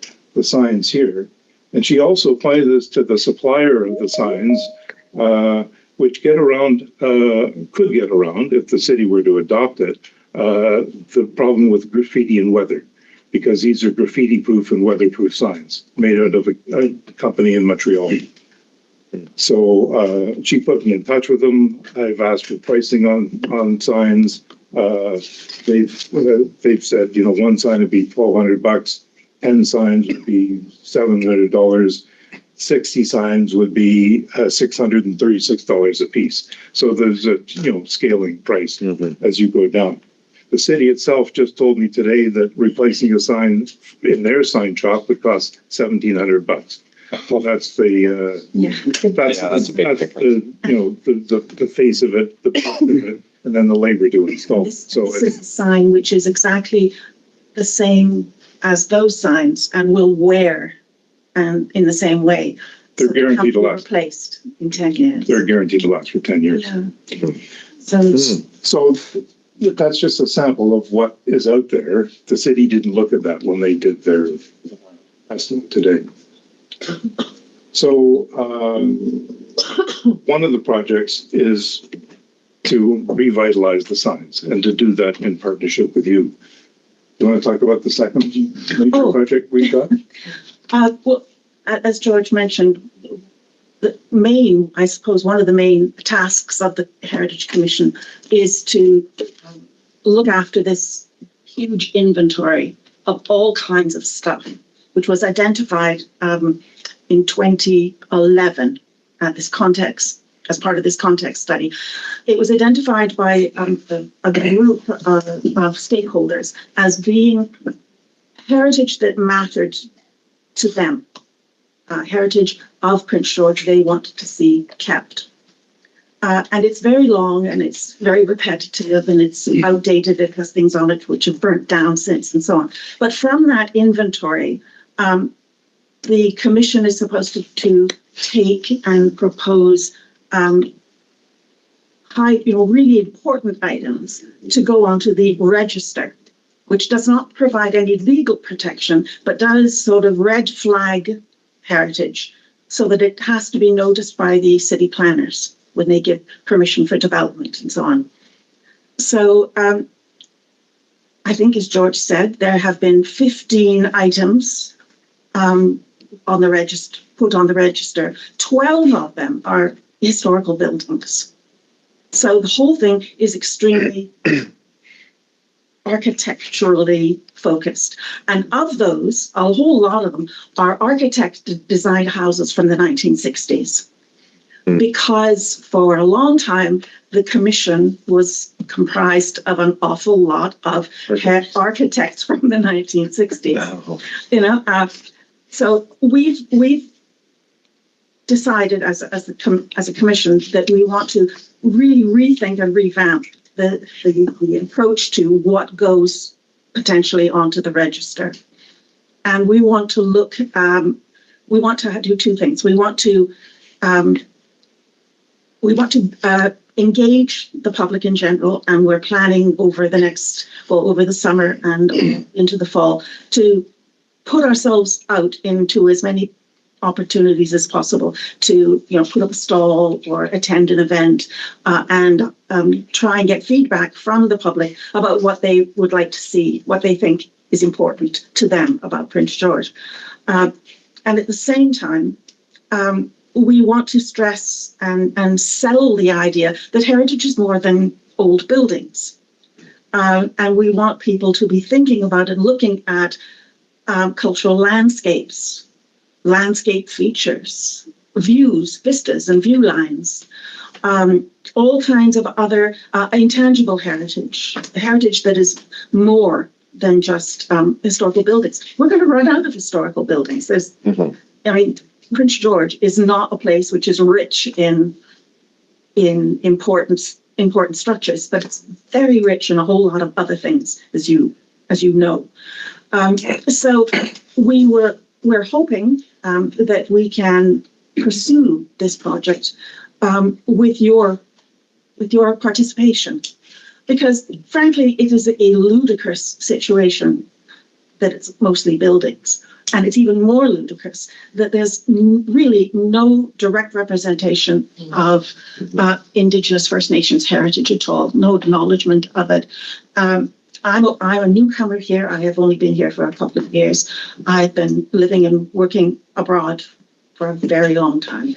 signs here. And she also applied this to the supplier of the signs, which could get around if the city were to adopt it, the problem with graffiti and weather, because these are graffiti-proof and weatherproof signs made out of a company in Montreal. So she put me in touch with them. I've asked for pricing on signs. They've said, one sign would be $1,200, 10 signs would be $700, 60 signs would be $636 a piece. So there's a scaling price as you go down. The city itself just told me today that replacing a sign in their sign shop would cost $1,700. Well, that's the the face of it, the part of it, and then the labor to install. This is a sign which is exactly the same as those signs and will wear in the same way. They're guaranteed to last. Replaced in 10 years. They're guaranteed to last for 10 years. Yeah. So that's just a sample of what is out there. The city didn't look at that when they did their estimate today. So one of the projects is to revitalize the signs and to do that in partnership with you. You want to talk about the second major project we got? Well, as George mentioned, one of the main tasks of the Heritage Commission is to look after this huge inventory of all kinds of stuff, which was identified in 2011 as part of this context study. It was identified by a group of stakeholders as being heritage that mattered to them, heritage of Prince George they wanted to see kept. And it's very long and it's very repetitive and it's outdated. It has things on it which have burnt down since and so on. But from that inventory, the commission is supposed to take and propose really important items to go onto the register, which does not provide any legal protection, but does sort of red flag heritage so that it has to be noticed by the city planners when they give permission for development and so on. So I think, as George said, there have been 15 items on the register, put on the register. 12 of them are historical buildings. So the whole thing is extremely architecturally focused. And of those, a whole lot of them are architect-designed houses from the 1960s. Because for a long time, the commission was comprised of an awful lot of architects from the 1960s. So we've decided as a commission that we want to really rethink and revamp the approach to what goes potentially onto the register. And we want to look, we want to do two things. We want to engage the public in general, and we're planning over the summer and into the fall to put ourselves out into as many opportunities as possible to, put up a stall or attend an event, and try and get feedback from the public about what they would like to see, what they think is important to them about Prince George. And at the same time, we want to stress and sell the idea that heritage is more than old buildings. And we want people to be thinking about and looking at cultural landscapes, landscape features, views, vistas and view lines, all kinds of other intangible heritage that is more than just historical buildings. We're going to run out of historical buildings. Prince George is not a place which is rich in important structures, but it's very rich in a whole lot of other things, as you know. So we're hoping that we can pursue this project with your participation, because frankly, it is a ludicrous situation that it's mostly buildings. And it's even more ludicrous that there's really no direct representation of Indigenous First Nations heritage at all, no acknowledgement of it. I'm a newcomer here. I have only been here for a couple of years. I've been living and working abroad for a very long time.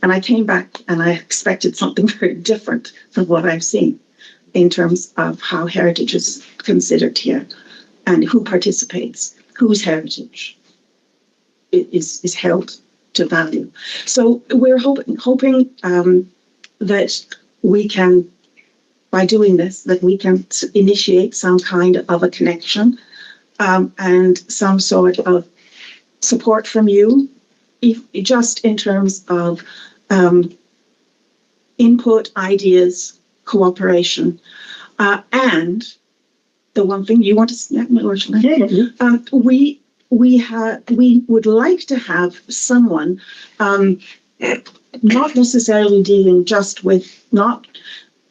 And I came back and I expected something very different from what I've seen in terms of how heritage is considered here and who participates, whose heritage is held to value. So we're hoping that we can, by doing this, that we can initiate some kind of a connection and some sort of support from you, just in terms of input, ideas, cooperation, and the one thing you want to we would like to have someone not necessarily dealing not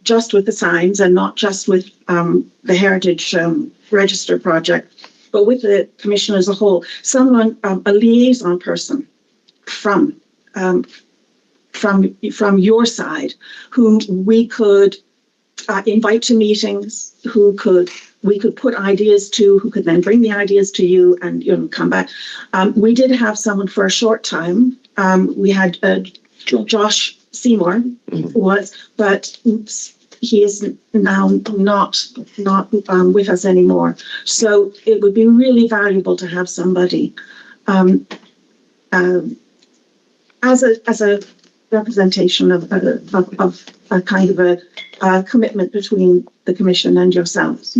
just with the signs and not just with the Heritage Register project, but with the commission as a whole, someone, a liaison person from your side, who we could invite to meetings, we could put ideas to, who could then bring the ideas to you and come back. We did have someone for a short time. We had Josh Seymour but he is now not with us anymore. So it would be really valuable to have somebody as a representation of a kind of a commitment between the commission and yourselves.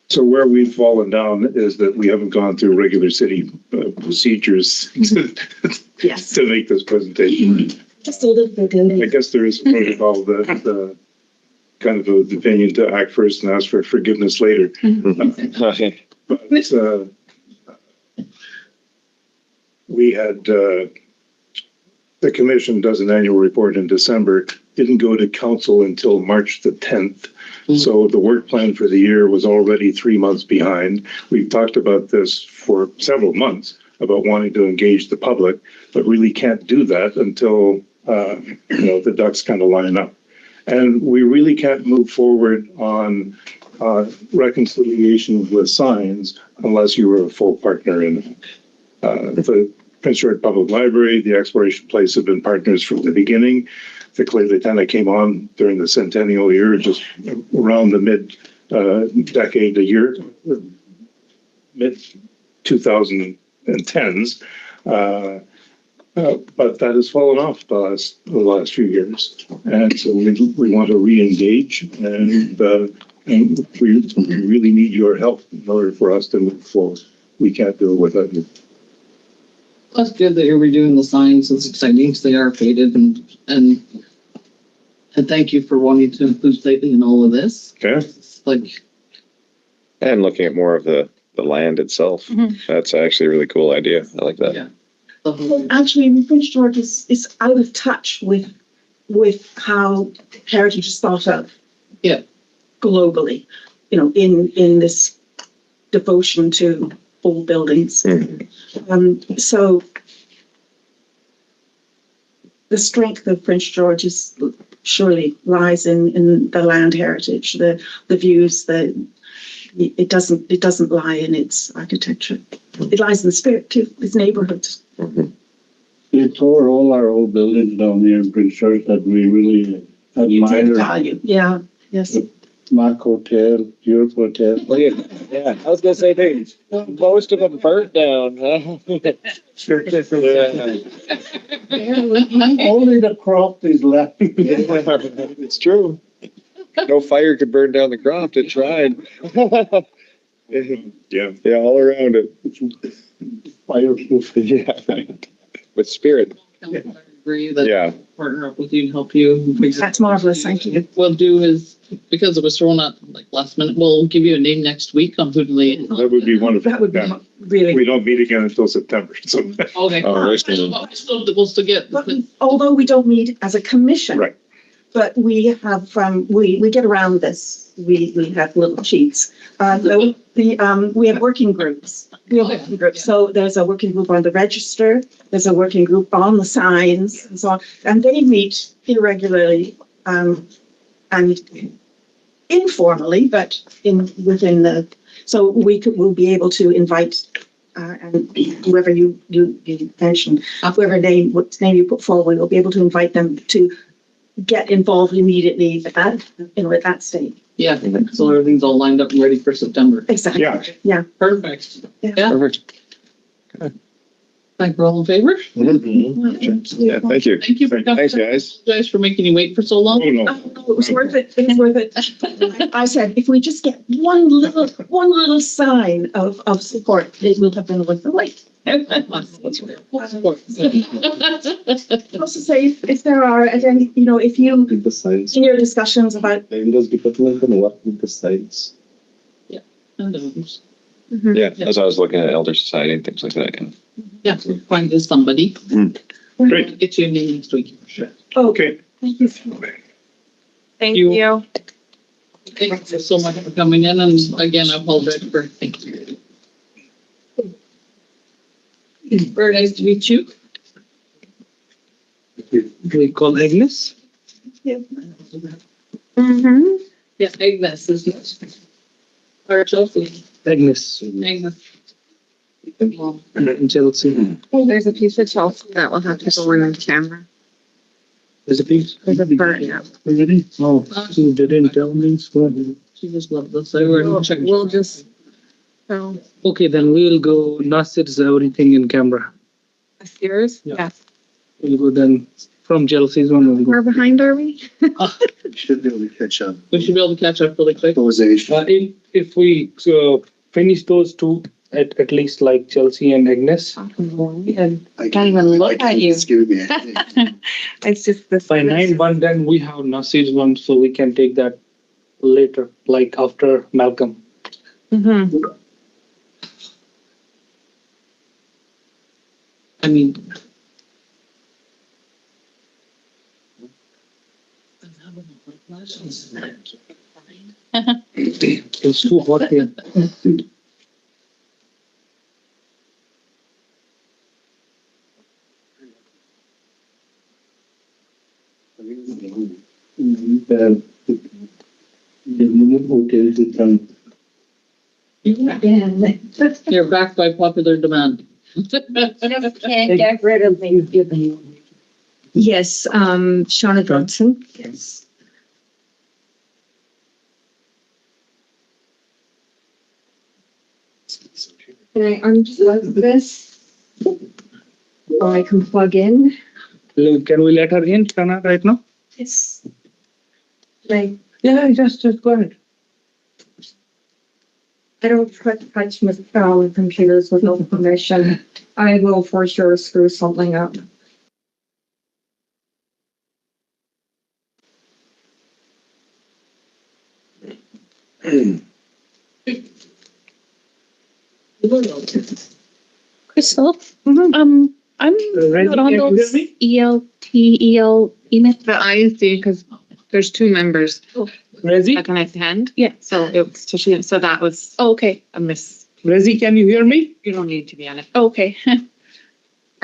So where we've fallen down is that we haven't gone through regular city procedures to make this presentation. Just a little bit. I guess there is a protocol that kind of the opinion to act first and ask for forgiveness later. But we had the commission does an annual report in December, didn't go to council until March the 10th. So the work plan for the year was already 3 months behind. We've talked about this for several months about wanting to engage the public, but really can't do that until the ducks kind of line up. And we really can't move forward on reconciliation with signs unless you were a full partner in it. The Prince George Public Library, the Exploration Place have been partners from the beginning. The Clay Lieutenant came on during the centennial year, just around the mid-decade, mid-2010s. But that has fallen off the last few years. And so we want to re-engage, and we really need your help in order for us to move forward. We can't do it without you. That's good that you're redoing the signs. It's exciting because they are faded, and thank you for wanting to include slightly in all of this. Okay. And looking at more of the land itself. That's actually a really cool idea. I like that. Yeah. Well, actually, Prince George is out of touch with how heritage is thought of. Yeah. Globally, in this devotion to old buildings. So the strength of Prince George surely lies in the land heritage, the views, it doesn't lie in its architecture. It lies in the spirit too, its neighborhoods. We tore all our old buildings down here in Prince George that we really admire. Value, yeah, yes. Mac Hotel, Europe Hotel. Oh, yeah. I was gonna say things. Most of them burnt down. Huh? Only the croft is left. It's true. No fire could burn down the croft. It tried. Yeah, all around it. Fireproof. Yeah, with spirit. I agree that Yeah. partner up with you and help you. That's marvelous, thank you. What we'll do is, because it was thrown out like last minute, we'll give you a name next week on who to lead. That would be wonderful. That would be Yeah. really. We don't meet again until September, so. Okay. We'll still get. Although we don't meet as a commission. Right. But we have, we get around this. We have little sheets. So we have working groups. So there's a working group on the register. There's a working group on the signs and so on. And they meet irregularly and informally, but within the. So we'll be able to invite and whoever you mentioned, whoever name you put forward, we'll be able to invite them to get involved immediately at that stage. Yeah, so everything's all lined up and ready for September. Exactly. Yeah. Perfect. Yeah. Perfect. Thank you, all in favor? Yeah, thank you. Thank you for coming. Thanks, guys. Guys for making you wait for so long. Oh, no. No, it was worth it. It was worth it. I said, if we just get one little sign of support, it will have been worth the wait. Also say if there are any, if you The signs. in your discussions about Maybe those department and what with the signs. Yeah, as I was looking at Elder Society and things like that. Yeah, we'll find this somebody. Great. Get you a name next week for sure. Okay. Thank you. Thank you. Thank you so much for coming in, and again, I apologize for, thank you. Very nice to meet you. We call Agnes. Mm-hmm. Yeah, Agnes is next. Or Chelsey. Agnes. Agnes. And Chelsey. Oh, there's a piece of Chelsea that will have to go in the camera. There's a piece. There's a part, yeah. Already? Oh, she didn't tell me. So. She just loved us. So we'll just. So. Okay, then we'll go. Nasir's everything in camera. Yours? Yeah. Yes. We'll go then from Chelsea's one. We'll go. Where behind are we? Should be able to catch up. We should be able to catch up really quick. If we finish those two at least like Chelsea and Agnes. I can't even look at you. Excuse me. It's just this. By 9-1, then we have Nasir's one, so we can take that later, like after Malcolm. Mm-hmm. I mean. It's too hot here. The hotels in town. You're back by popular demand. Just can't get rid of me. Yes, Shauna Johnson. Yes. Can I unplug this? So I can plug in? Can we let her in, Shana, right now? Yes. Like, Yeah, just go ahead. I don't touch my computers with no permission. I will for sure screw something up. Crystal, I'm Reggie, not on can you hear those me? EMIT. The ISD, because there's two members Reggie, that can attend. Yeah. So it was, so that was Oh, okay. a miss. Reggie, can you hear me? You don't need to be on it. Okay. I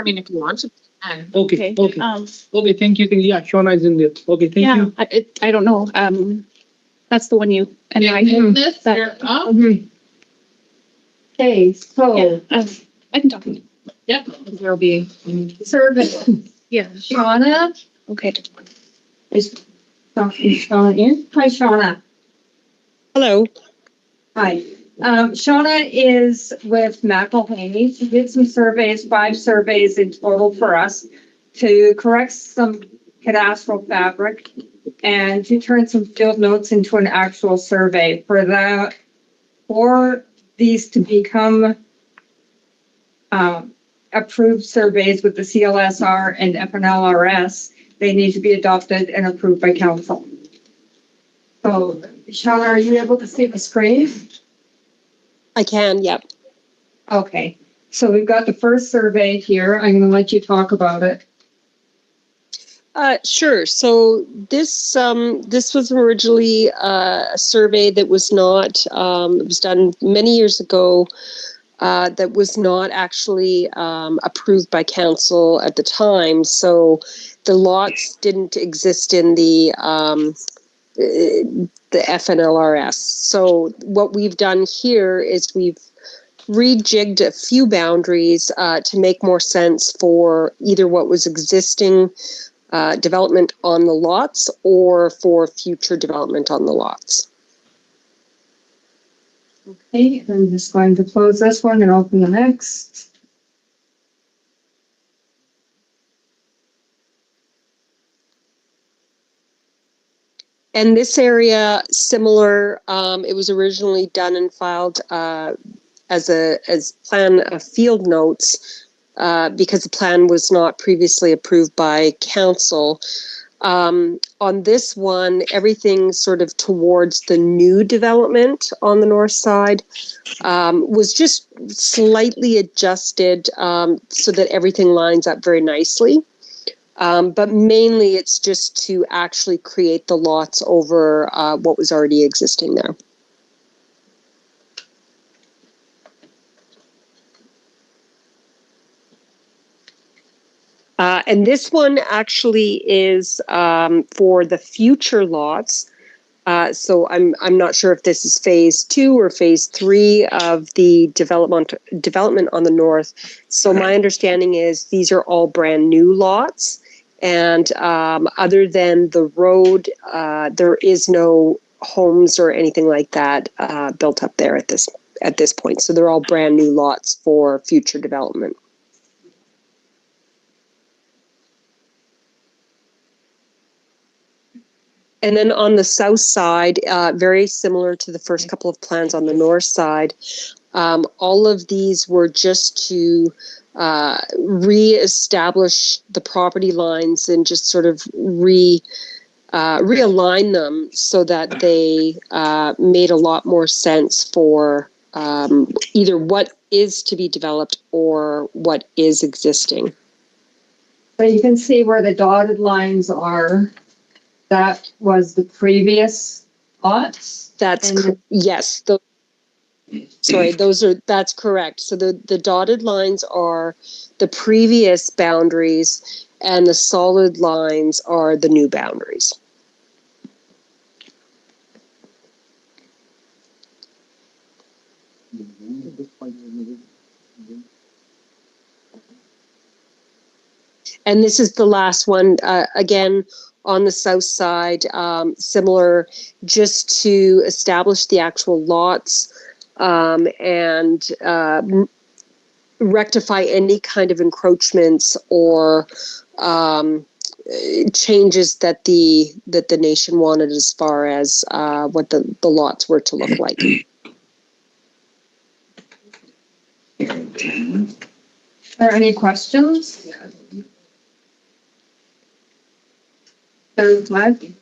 mean, if you want to. And Okay, okay. Um, Okay, thank you. Yeah, Shauna is in there. Okay, thank yeah, you. I don't know. That's the one you, and I Agnes, that, you're up. Okay, so I can talk. Yep. There'll be. service, Yeah. Shauna, Okay. is Shauna in? Hi, Shauna. Hello. Hi. Shauna is with McElhaney. She did some surveys, 5 surveys in total for us to correct some cadastral fabric and to turn some field notes into an actual survey. For these to become approved surveys with the CLSR and FNLRS, they need to be adopted and approved by council. So, Shauna, are you able to see the screen? I can, yep. Okay, so we've got the first survey here. I'm gonna let you talk about it. Sure. So this was originally a survey that was not, it was done many years ago, that was not actually approved by council at the time. So the lots didn't exist in the FNLRS. So what we've done here is we've rejigged a few boundaries to make more sense for either what was existing development on the lots or for future development on the lots. Okay, I'm just going to close this one and open the next. And this area, similar, it was originally done and filed as plan of field notes because the plan was not previously approved by council. On this one, everything sort of towards the new development on the north side was just slightly adjusted so that everything lines up very nicely. But mainly it's just to actually create the lots over what was already existing there. And this one actually is for the future lots. So I'm not sure if this is phase 2 or phase 3 of the development on the north. So my understanding is these are all brand new lots. And other than the road, there is no homes or anything like that built up there at this point. So they're all brand new lots for future development. And then on the south side, very similar to the first couple of plans on the north side, all of these were just to re-establish the property lines and just sort of realign them so that they made a lot more sense for either what is to be developed or what is existing. So you can see where the dotted lines are. That was the previous lots. That's yes. That's correct. So the dotted lines are the previous boundaries and the solid lines are the new boundaries. And this is the last one, again, on the south side, similar, just to establish the actual lots and rectify any kind of encroachments or changes that the nation wanted as far as what the lots were to look like. Are there any questions? Third flag.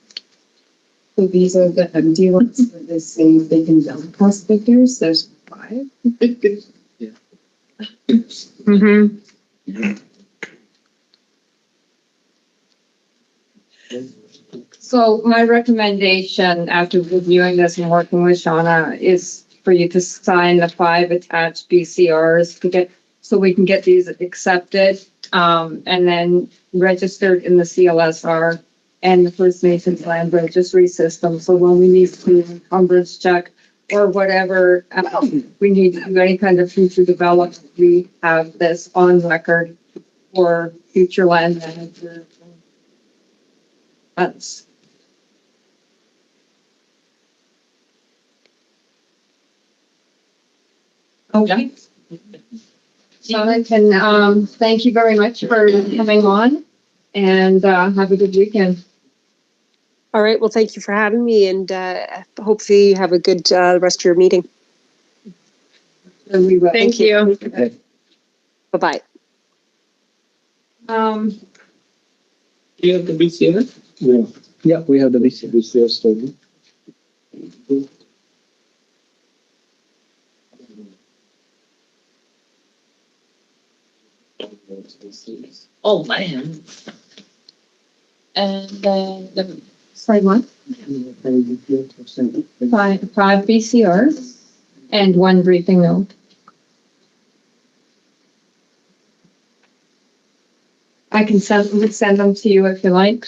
So these are the empty ones for the same vacant dump prospectors. There's 5. Mm-hmm. So my recommendation after reviewing this and working with Shauna is for you to sign the 5 attached BCRs to get, so we can get these accepted, and then registered in the CLSR and the First Nations Land Registry system. So when we need to encumbrance check or whatever, we need to do any kind of future development, we have this on record for future land manager. That's okay. So I can, thank you very much for coming on and, have a good weekend. All right. Well, thank you for having me, and hopefully you have a good rest of your meeting. We will. Thank you. Bye-bye. Do you have the BCR? Yeah. Yeah, we have the BCR study. Oh, man. And then the slide one, 5 BCRs and 1 briefing note. I can send them to you if you like.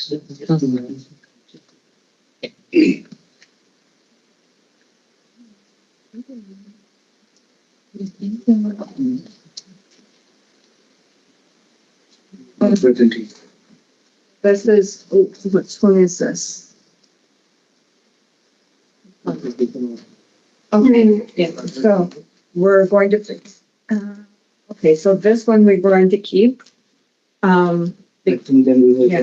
This is, which one is this? Okay, yeah, so we're going to fix. Okay, so this one we're going to keep. And then we will Yeah.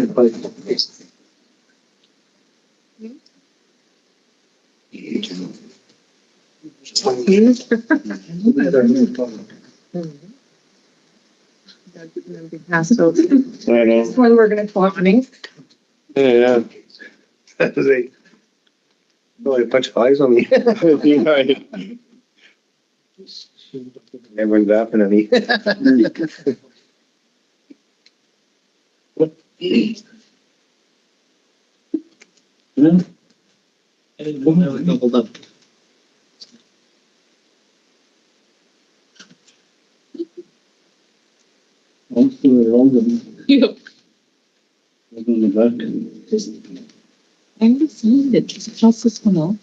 This one we're gonna talk about. Yeah. They, oh, a bunch of eyes on me. Everyone's laughing at me. Doubled up. Yep. I haven't seen it. Just cross this one off.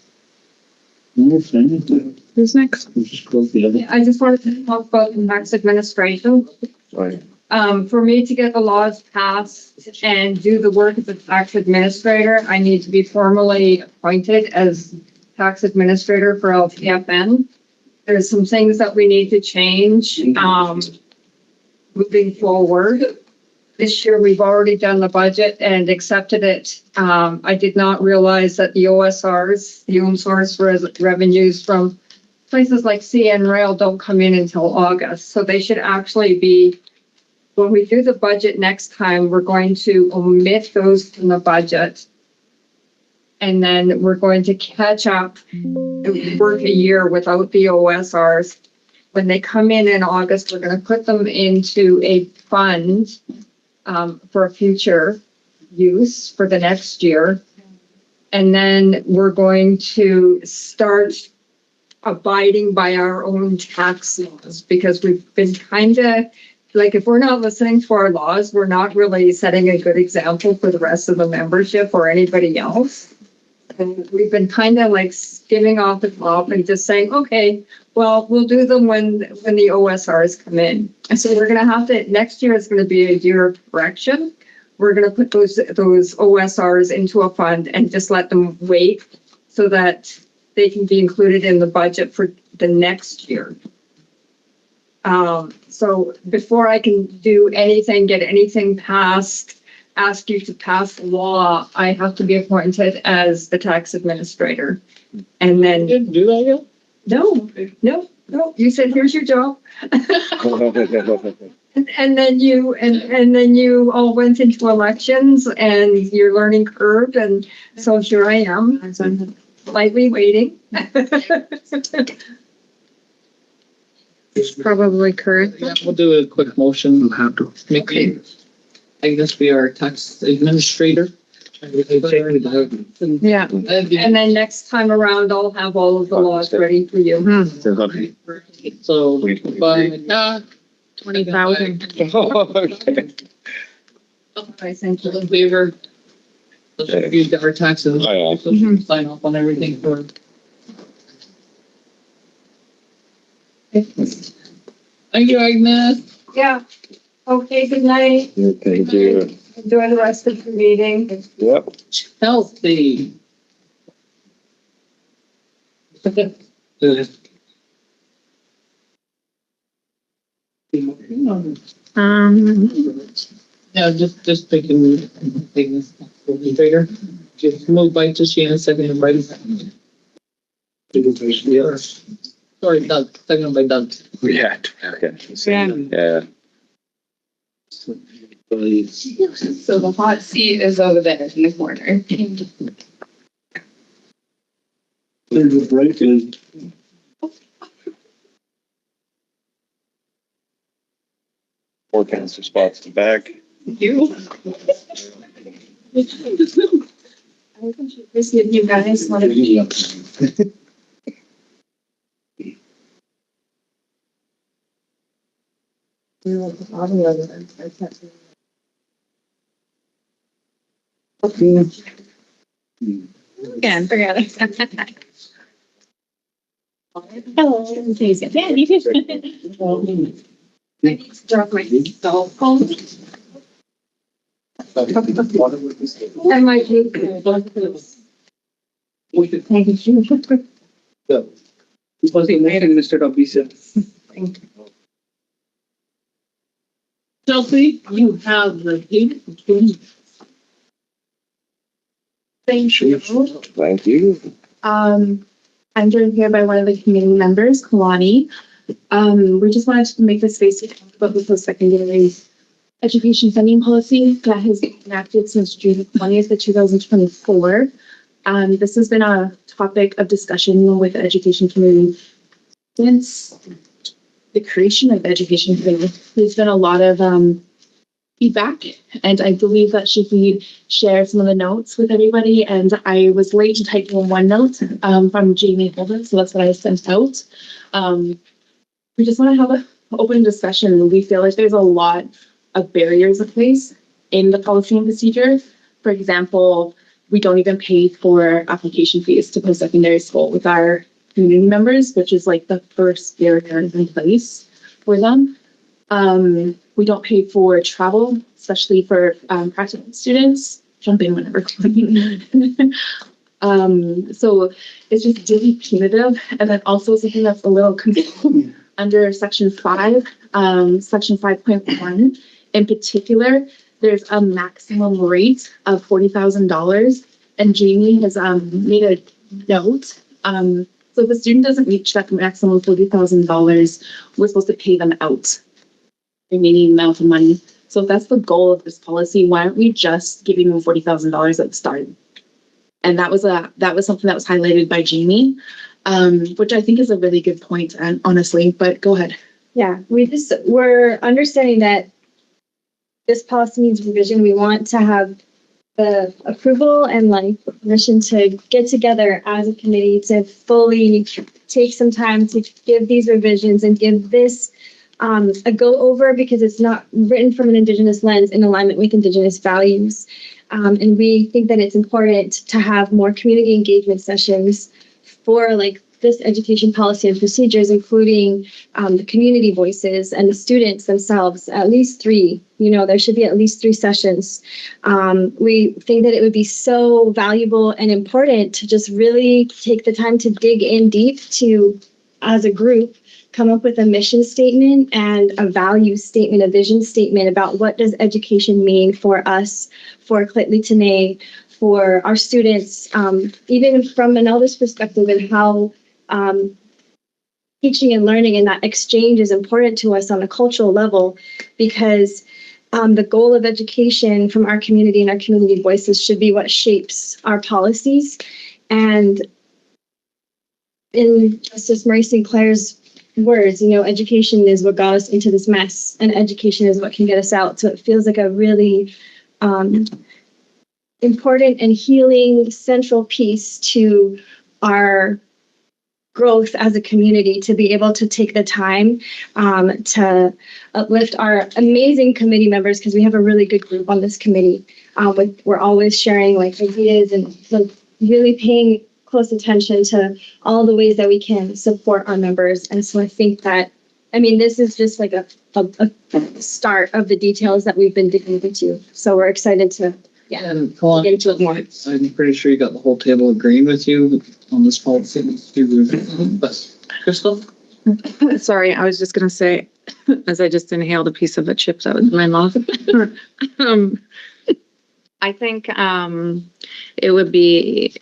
Who's next? The I just wanted to talk about the tax administration. Right. For me to get the laws passed and do the work as a tax administrator, I need to be formally appointed as tax administrator for LTFN. There's some things that we need to change, moving forward. This year, we've already done the budget and accepted it. I did not realize that the OSRs, the own source revenues from places like CN Rail don't come in until August. So they should actually be, when we do the budget next time, we're going to omit those from the budget. And then we're going to catch up, work a year without the OSRs. When they come in August, we're going to put them into a fund for future use for the next year. And then we're going to start abiding by our own tax laws, because we've been kind of, like, if we're not listening to our laws, we're not really setting a good example for the rest of the membership or anybody else. And we've been kind of like skimming off the top and just saying, okay, well, we'll do them when the OSRs come in. And so we're going to have to, next year is going to be a year of correction. We're going to put those OSRs into a fund and just let them wait so that they can be included in the budget for the next year. So before I can do anything, get anything passed, ask you to pass the law, I have to be appointed as the tax administrator. And then. You didn't do that yet? No. You said, here's your job. And then you all went into elections and your learning curve. And so here I am, lightly waiting. It's probably correct. Yeah, we'll do a quick motion. We'll have to. Okay. Agnes, be our tax administrator. Yeah, and then next time around, I'll have all of the laws ready for you. So, by 20,000. I think in favor. Let's review our taxes. Oh, So we can sign off on everything for. Thank you, Agnes. Yeah, okay, good night. Thank you. Enjoy the rest of the meeting. Yep. Chelsey. Yeah, just taking this figure. Just moved by Tashina, seconded by. Sorry, Doug, seconded by Doug. Yeah. Okay. Yeah. So the hot seat is over there in the corner. There's a break in. Four cancer spots in the back. You. I think this give you guys one of the. Again, forget it. Hello. Yeah, you can. I need to drop my cell phone. And my drink. Thank you. So, it was made instead of visa. Chelsey, you have the payment. Thank you. Thank you. I'm joined here by one of the community members, Kelani. We just wanted to make this space to talk about the post-secondary education funding policy that has been enacted since June 20th of 2024. This has been a topic of discussion with the education community since the creation of the education committee. There's been a lot of feedback, and I believe that should be share some of the notes with everybody. And I was late to typing one note from Jamie Holden, so that's what I sent out. We just want to have an open discussion. We feel like there's a lot of barriers in place in the policy and procedure. For example, we don't even pay for application fees to post-secondary school with our community members, which is like the first barrier in place for them. We don't pay for travel, especially for practicum students. Jump in whenever. So it's just really punitive. And then also something that's a little confusing under section 5, section 5.1 in particular, there's a maximum rate of $40,000. And Jamie has made a note. So if a student doesn't reach that maximum $40,000, we're supposed to pay them out the remaining amount of money. So if that's the goal of this policy, why aren't we just giving them $40,000 at the start? And that was something that was highlighted by Jamie, which I think is a really good point, and honestly, but go ahead. Yeah, we're understanding that this policy needs revision. We want to have the approval and permission to get together as a committee to fully take some time to give these revisions and give this a go over, because it's not written from an Indigenous lens in alignment with Indigenous values. And we think that it's important to have more community engagement sessions for this education policy and procedures, including the community voices and the students themselves, at least 3. There should be at least 3 sessions. We think that it would be so valuable and important to just really take the time to dig in deep to, as a group, come up with a mission statement and a value statement, a vision statement about what does education mean for us, for Clitli-Tene, for our students, even from an elders perspective, and how teaching and learning and that exchange is important to us on a cultural level, because the goal of education from our community and our community voices should be what shapes our policies. And in Justice Marie Sinclair's words, education is what got us into this mess, and education is what can get us out. So it feels like a really important and healing central piece to our growth as a community, to be able to take the time to uplift our amazing committee members, because we have a really good group on this committee. We're always sharing like ideas and like really paying close attention to all the ways that we can support our members. And so I think that, I mean, this is just like a start of the details that we've been digging into. So we're excited to And Kelani, get into it more. I'm pretty sure you got the whole table agreeing with you on this policy. But Crystal? Sorry, I was just gonna say, as I just inhaled a piece of the chip that was in my mouth. I think it would be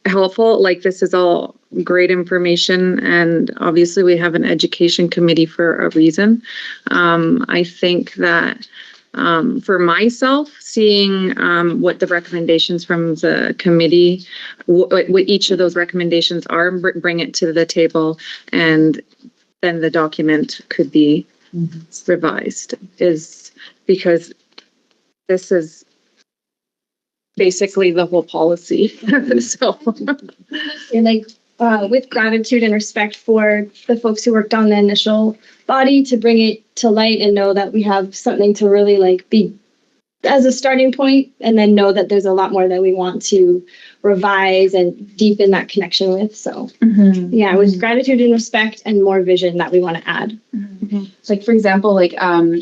helpful, like this is all great information, and obviously we have an education committee for a reason. I think that for myself, seeing what the recommendations from the committee, what each of those recommendations are, bring it to the table, and then the document could be revised, is because this is basically the whole policy. So, And like with gratitude and respect for the folks who worked on the initial body, to bring it to light and know that we have something to really like be as a starting point, and then know that there's a lot more that we want to revise and deepen that connection with. So yeah, it was gratitude and respect and more vision that we want to add. Like for example, like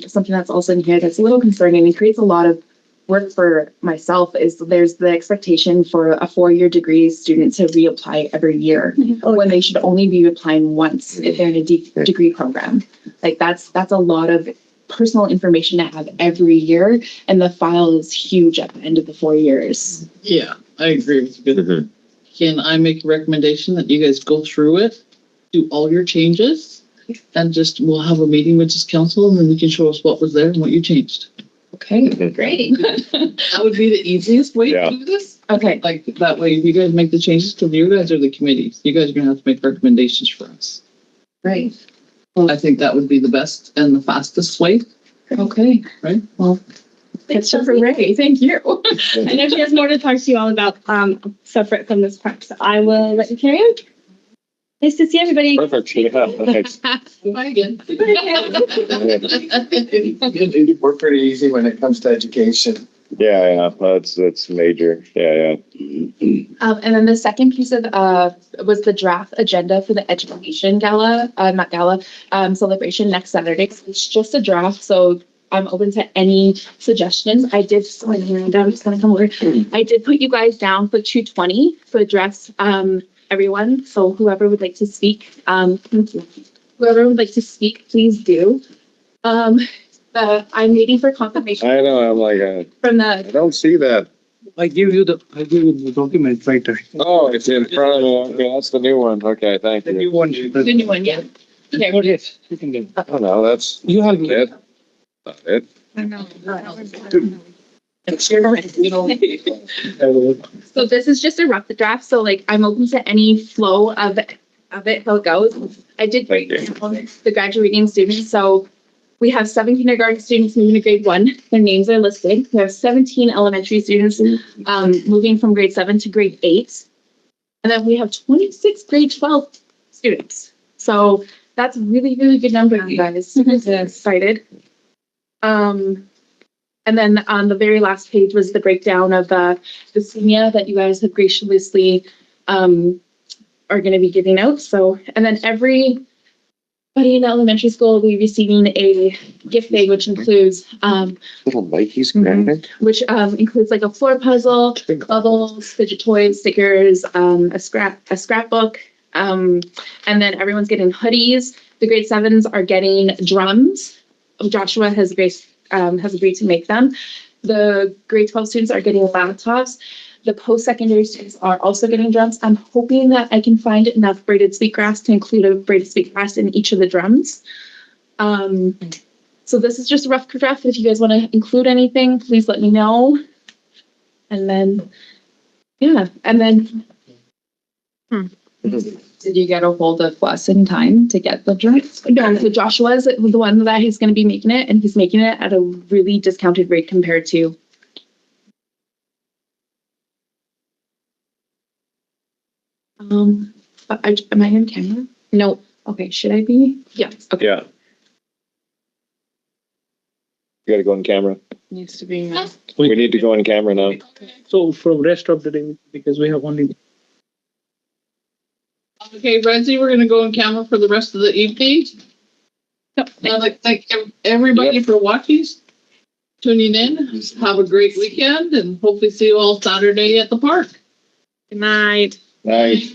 something that's also in here that's a little concerning and creates a lot of work for myself is there's the expectation for a 4-year degree student to reapply every year when they should only be applying once if they're in a degree program. Like that's a lot of personal information to have every year, and the file is huge at the end of the 4 years. Yeah, I agree with you. Can I make a recommendation that you guys go through it, do all your changes, and just we'll have a meeting with this council, and then we can show us what was there and what you changed. Okay, great. That would be the easiest way to do this. Okay. Like that way you guys make the changes, because you guys are the committees. You guys are gonna have to make recommendations for us. Right. I think that would be the best and the fastest way. Okay. Right? Well, Thanks, for Ray. Thank you. I know she has more to talk to you all about separate from this part, so I will let you carry on. Nice to see everybody. Perfect. Yeah, thanks. Bye again. We're pretty easy when it comes to education. Yeah, that's major. Yeah. And then the second piece of was the draft agenda for the education gala, not gala, celebration next Saturday. It's just a draft, so I'm open to any suggestions. I did, I'm just gonna come over. I did put you guys down for 2:20 to address everyone. So whoever would like to speak, whoever would like to speak, please do. I'm waiting for confirmation. I know. I'm like, from I don't see that. I give you the document right there. Oh, it's in front of me. Okay, that's the new one. Okay, thank you. The new one. The new one, yeah. Okay. Yes, you can get it. Oh no, that's You have it. Not it. I know. You know. So this is just a rough draft. So like I'm open to any flow of it, how it goes. I did break down the graduating students. So we have 7 kindergarten students moving to grade 1. Their names are listed. We have 17 elementary students moving from grade 7 to grade 8. And then we have 26 grade 12 students. So that's really, really good number, you guys. Super excited. And then on the very last page was the breakdown of the senior that you guys have graciously are going to be giving out. So, and then everybody in elementary school will be receiving a gift bag, which includes Little Mikey's granted. which includes like a floor puzzle, bubbles, fidget toys, stickers, a scrapbook, and then everyone's getting hoodies. The grade 7s are getting drums. Joshua has agreed to make them. The grade 12 students are getting laptops. The post-secondary students are also getting drums. I'm hoping that I can find enough braided sweetgrass to include a braided sweetgrass in each of the drums. So this is just a rough draft. If you guys want to include anything, please let me know. And then, yeah, and then. Did you get a hold of Wes in time to get the drums? No, so Joshua's the one that he's going to be making it, and he's making it at a really discounted rate compared to Am I in camera? No. Okay, should I be? Yes. Okay. Yeah. You gotta go on camera. Needs to be. We need to go on camera now. So from rest of the day, because we have only. Okay, Renzi, we're gonna go on camera for the rest of the evening. I'd like to thank everybody for watching, tuning in. Have a great weekend and hopefully see you all Saturday at the park. Good night. Nice.